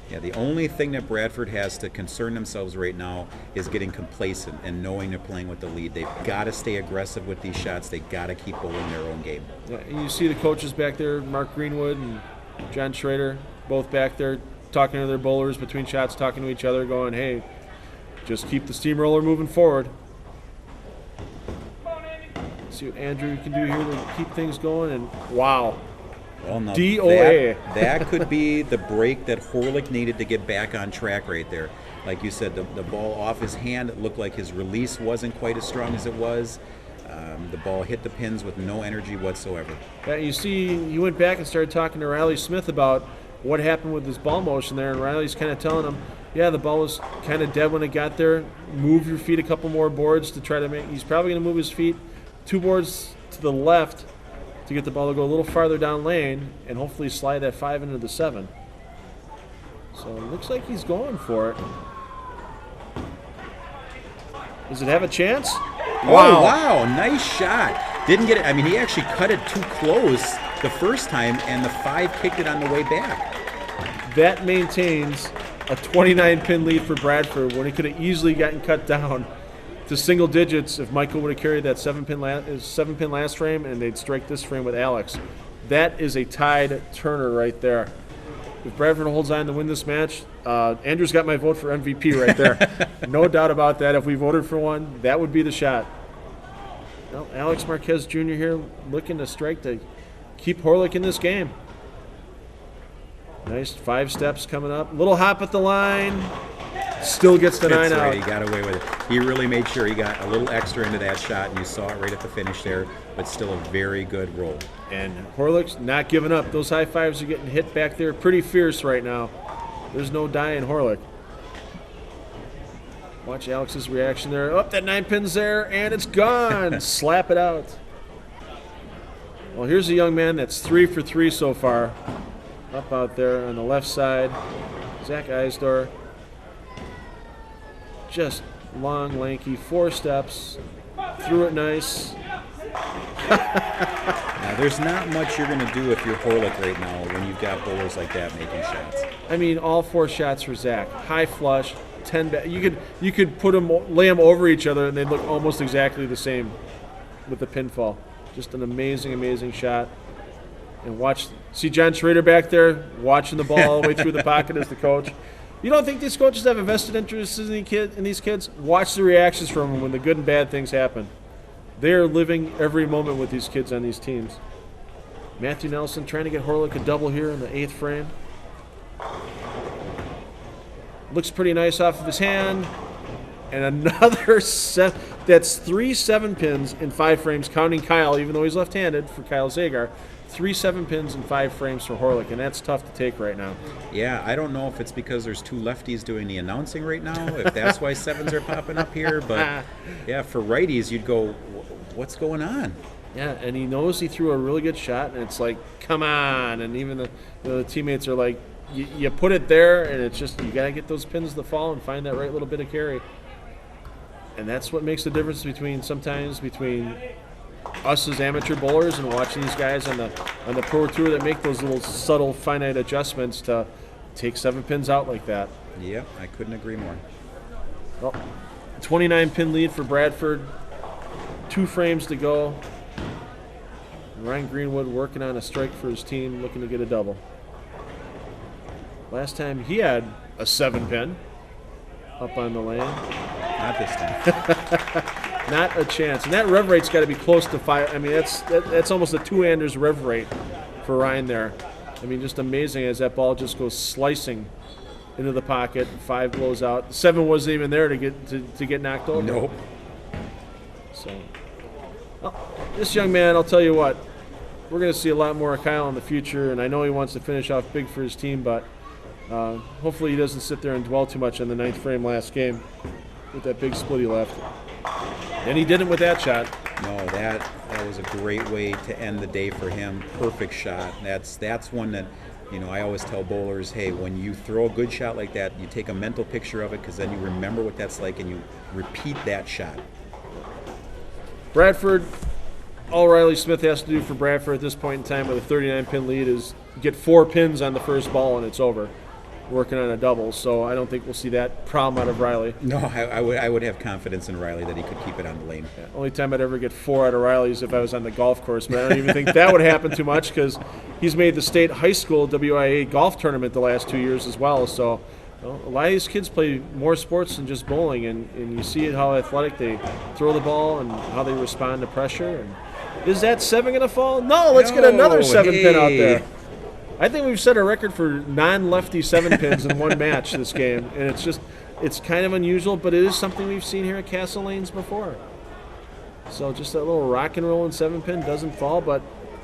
[SPEAKER 3] Yeah, the only thing that Bradford has to concern themselves right now is getting complacent and knowing they're playing with the lead. They've got to stay aggressive with these shots. They've got to keep bowling their own game.
[SPEAKER 1] Yeah, and you see the coaches back there, Mark Greenwood and John Schrader, both back there talking to their bowlers between shots, talking to each other, going, hey, just keep the steamroller moving forward. See what Andrew can do here to keep things going, and wow.
[SPEAKER 3] Well, now
[SPEAKER 1] DOA.
[SPEAKER 3] that could be the break that Horlick needed to get back on track right there. Like you said, the ball off his hand, it looked like his release wasn't quite as strong as it was. The ball hit the pins with no energy whatsoever.
[SPEAKER 1] Yeah, you see, he went back and started talking to Riley Smith about what happened with his ball motion there, and Riley's kind of telling him, yeah, the ball was kind of dead when it got there. Move your feet a couple more boards to try to make – he's probably going to move his feet 2 boards to the left to get the ball to go a little farther down lane and hopefully slide that 5 into the 7. So it looks like he's going for it. Does it have a chance?
[SPEAKER 3] Oh, wow, nice shot. Didn't get it. I mean, he actually cut it too close the first time, and the 5 kicked it on the way back.
[SPEAKER 1] That maintains a 29-pin lead for Bradford when it could have easily gotten cut down to single digits if Michael would have carried that 7-pin last frame, and they'd strike this frame with Alex. That is a tied turner right there. If Bradford holds on to win this match, Andrew's got my vote for MVP right there. No doubt about that. If we voted for one, that would be the shot. Well, Alex Marquez Jr. here looking to strike to keep Horlick in this game. Nice 5 steps coming up. Little hop at the line. Still gets the 9 out.
[SPEAKER 3] He got away with it. He really made sure he got a little extra into that shot, and you saw it right at the finish there, but still a very good roll.
[SPEAKER 1] And Horlick's not giving up. Those high fives are getting hit back there pretty fierce right now. There's no dying Horlick. Watch Alex's reaction there. Oh, that 9-pin's there, and it's gone. Slap it out. Well, here's a young man that's 3 for 3 so far. Up out there on the left side. Zach Eisdor. Just long, lanky, 4 steps. Threw it nice.
[SPEAKER 3] Now, there's not much you're going to do if you're Horlick right now when you've got bowlers like that making shots.
[SPEAKER 1] I mean, all 4 shots for Zach. High flush, 10 back. You could put them, lay them over each other, and they'd look almost exactly the same with the pinfall. Just an amazing, amazing shot. And see John Schrader back there watching the ball all the way through the pocket as the coach. You don't think these coaches have a vested interest in these kids? Watch the reactions from them when the good and bad things happen. They are living every moment with these kids on these teams. Matthew Nelson trying to get Horlick a double here in the 8th frame. Looks pretty nice off of his hand. And another set. That's 3 7-pins in 5 frames, counting Kyle, even though he's left-handed for Kyle Zagar. 3 7-pins in 5 frames for Horlick, and that's tough to take right now.
[SPEAKER 3] Yeah, I don't know if it's because there's 2 lefties doing the announcing right now, if that's why 7s are popping up here. But, yeah, for righties, you'd go, what's going on?
[SPEAKER 1] Yeah, and he knows he threw a really good shot, and it's like, come on. And even the teammates are like, you put it there, and it's just you got to get those pins to fall and find that right little bit of carry. And that's what makes the difference between us as amateur bowlers and watching these guys on the pro tour that make those little subtle, finite adjustments to take 7 pins out like that.
[SPEAKER 3] Yeah, I couldn't agree more.
[SPEAKER 1] Well, 29-pin lead for Bradford. 2 frames to go. Ryan Greenwood working on a strike for his team, looking to get a double. Last time he had a 7-pin up on the lane.
[SPEAKER 3] Not this time.
[SPEAKER 1] Not a chance. And that rev rate's got to be close to 5. I mean, that's almost a 2-handers rev rate for Ryan there. I mean, just amazing as that ball just goes slicing into the pocket. 5 blows out. 7 wasn't even there to get knocked over.
[SPEAKER 3] Nope.
[SPEAKER 1] So, well, this young man, I'll tell you what, we're going to see a lot more of Kyle in the future, and I know he wants to finish off big for his team, but hopefully he doesn't sit there and dwell too much on the 9th frame last game with that big split he left. And he didn't with that shot.
[SPEAKER 3] No, that was a great way to end the day for him. Perfect shot. That's one that, I always tell bowlers, hey, when you throw a good shot like that, you take a mental picture of it because then you remember what that's like and you repeat that shot.
[SPEAKER 1] Bradford, all Riley Smith has to do for Bradford at this point in time with a 39-pin lead is get 4 pins on the first ball and it's over. Working on a double, so I don't think we'll see that problem out of Riley.
[SPEAKER 3] No, I would have confidence in Riley that he could keep it on the lane.
[SPEAKER 1] Yeah, only time I'd ever get 4 out of Riley is if I was on the golf course, but I don't even think that would happen too much because he's made the state high school WIA golf tournament the last 2 years as well. So a lot of these kids play more sports than just bowling, and you see how athletic they throw the ball and how they respond to pressure. And is that 7 going to fall? No, let's get another 7-pin out there. I think we've set a record for non-lefty 7-pins in one match this game, and it's kind of unusual, but it is something we've seen here at Castle Lanes before. So just that little rock and roll and 7-pin doesn't fall, but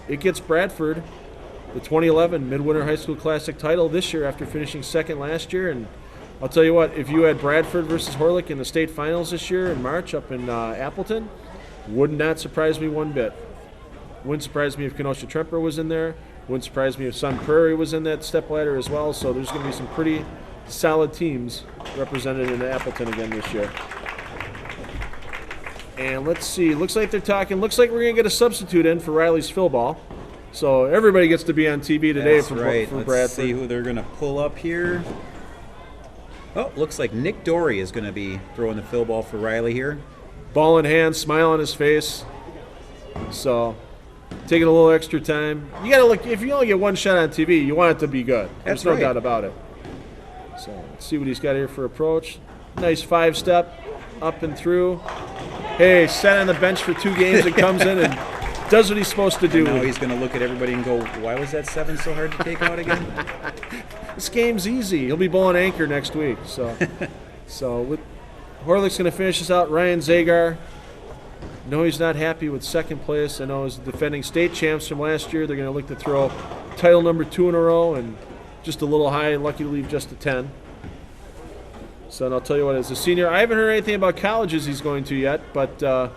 [SPEAKER 1] it gets Bradford the 2011 Midwinter High School Classic title this year after finishing 2nd last year. And I'll tell you what, if you had Bradford versus Horlick in the state finals this year in March up in Appleton, would not surprise me one bit. Wouldn't surprise me if Kenosha Tremper was in there. Wouldn't surprise me if Sun Prairie was in that stepladder as well. So there's going to be some pretty solid teams represented in Appleton again this year. And let's see. Looks like we're going to get a substitute in for Riley's fill ball. So everybody gets to be on TV today for Bradford.
[SPEAKER 3] Let's see who they're going to pull up here. Oh, looks like Nick Dory is going to be throwing the fill ball for Riley here.
[SPEAKER 1] Ball in hand, smile on his face. So taking a little extra time. You got to look. If you only get one shot on TV, you want it to be good. There's no doubt about it. So let's see what he's got here for approach. Nice 5-step up and through. Hey, sat on the bench for 2 games and comes in and does what he's supposed to do.
[SPEAKER 3] And now he's going to look at everybody and go, why was that 7 so hard to take out again?
[SPEAKER 1] This game's easy. He'll be bowling anchor next week. So with Horlick's going to finish this out. Ryan Zagar. No, he's not happy with 2nd place. I know as defending state champs from last year, they're going to look to throw title number 2 in a row and just a little high, lucky to leave just a 10. So, and I'll tell you what, as a senior, I haven't heard anything about colleges he's going to yet, but I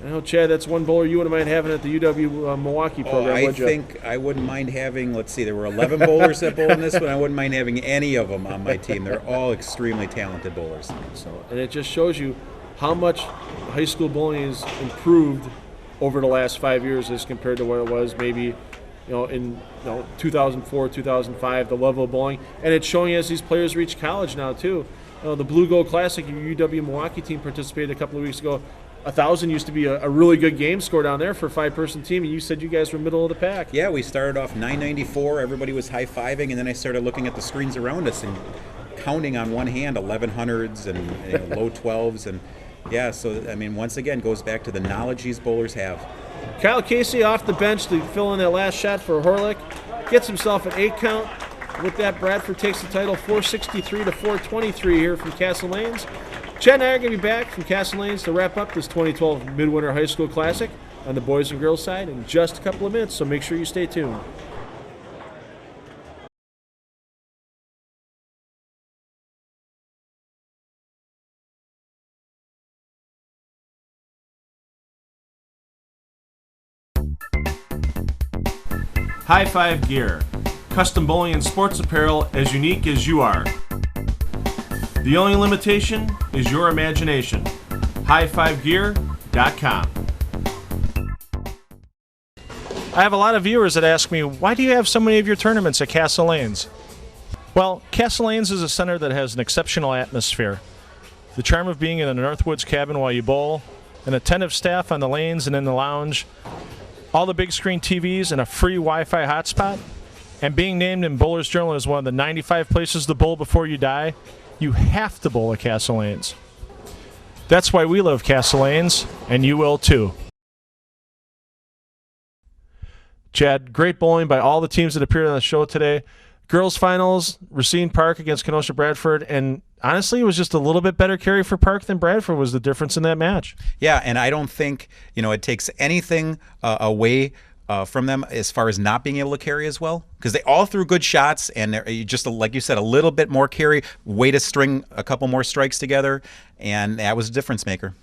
[SPEAKER 1] know, Chad, that's one bowler you wouldn't mind having at the UW Milwaukee program, would you?
[SPEAKER 3] I think I wouldn't mind having, let's see, there were 11 bowlers that bowled in this one. I wouldn't mind having any of them on my team. They're all extremely talented bowlers.
[SPEAKER 1] So, and it just shows you how much high school bowling has improved over the last 5 years as compared to what it was maybe in 2004, 2005, the level of bowling. And it's showing as these players reach college now, too. The Blue Gold Classic, your UW Milwaukee team participated a couple of weeks ago. 1,000 used to be a really good game score down there for a 5-person team, and you said you guys were middle of the pack.
[SPEAKER 3] Yeah, we started off 994. Everybody was high-fiving, and then I started looking at the screens around us and counting on one hand 1100s and low 12s. And, yeah, so, I mean, once again, goes back to the knowledge these bowlers have.
[SPEAKER 1] Kyle Casey off the bench to fill in that last shot for Horlick. Gets himself an 8 count. With that, Bradford takes the title 463 to 423 here from Castle Lanes. Chad and I are going to be back from Castle Lanes to wrap up this 2012 Midwinter High School Classic on the boys and girls side in just a couple of minutes, so make sure you stay tuned. High Five Gear. Custom bowling and sports apparel as unique as you are. The only limitation is your imagination. High5gear.com. I have a lot of viewers that ask me, why do you have so many of your tournaments at Castle Lanes? Well, Castle Lanes is a center that has an exceptional atmosphere. The charm of being in a Northwoods cabin while you bowl, an attentive staff on the lanes and in the lounge, all the big screen TVs and a free Wi-Fi hotspot, and being named in Bowler's Journal as one of the 95 places to bowl before you die, you have to bowl at Castle Lanes. That's why we love Castle Lanes, and you will too. Chad, great bowling by all the teams that appeared on the show today. Girls finals, Racine Park against Kenosha Bradford, and honestly, it was just a little bit better carry for Park than Bradford was the difference in that match.
[SPEAKER 2] Yeah, and I don't think it takes anything away from them as far as not being able to carry as well, because they all threw good shots, and they're just, like you said, a little bit more carry, way to string a couple more strikes together, and that was a difference maker.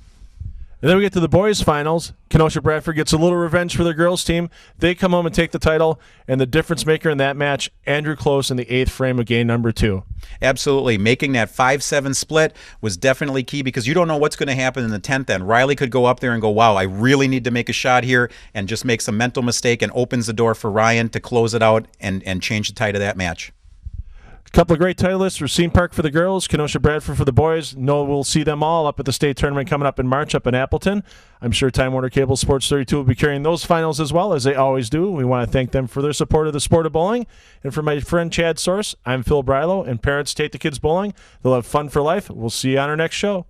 [SPEAKER 1] And then we get to the boys' finals. Kenosha Bradford gets a little revenge for their girls' team. They come home and take the title, and the difference maker in that match, Andrew Close in the 8th frame of game number 2.
[SPEAKER 2] Absolutely. Making that 5-7 split was definitely key, because you don't know what's going to happen in the 10th end. Riley could go up there and go, wow, I really need to make a shot here, and just makes a mental mistake and opens the door for Ryan to close it out and change the tide of that match.
[SPEAKER 1] Couple of great titleists, Racine Park for the girls, Kenosha Bradford for the boys. We'll see them all up at the state tournament coming up in March up in Appleton. I'm sure Time Warner Cable Sports 32 will be carrying those finals as well, as they always do. We want to thank them for their support of the sport of bowling. And for my friend Chad Source, I'm Phil Brylow, and parents, take the kids bowling. They'll have fun for life. We'll see you on our next show.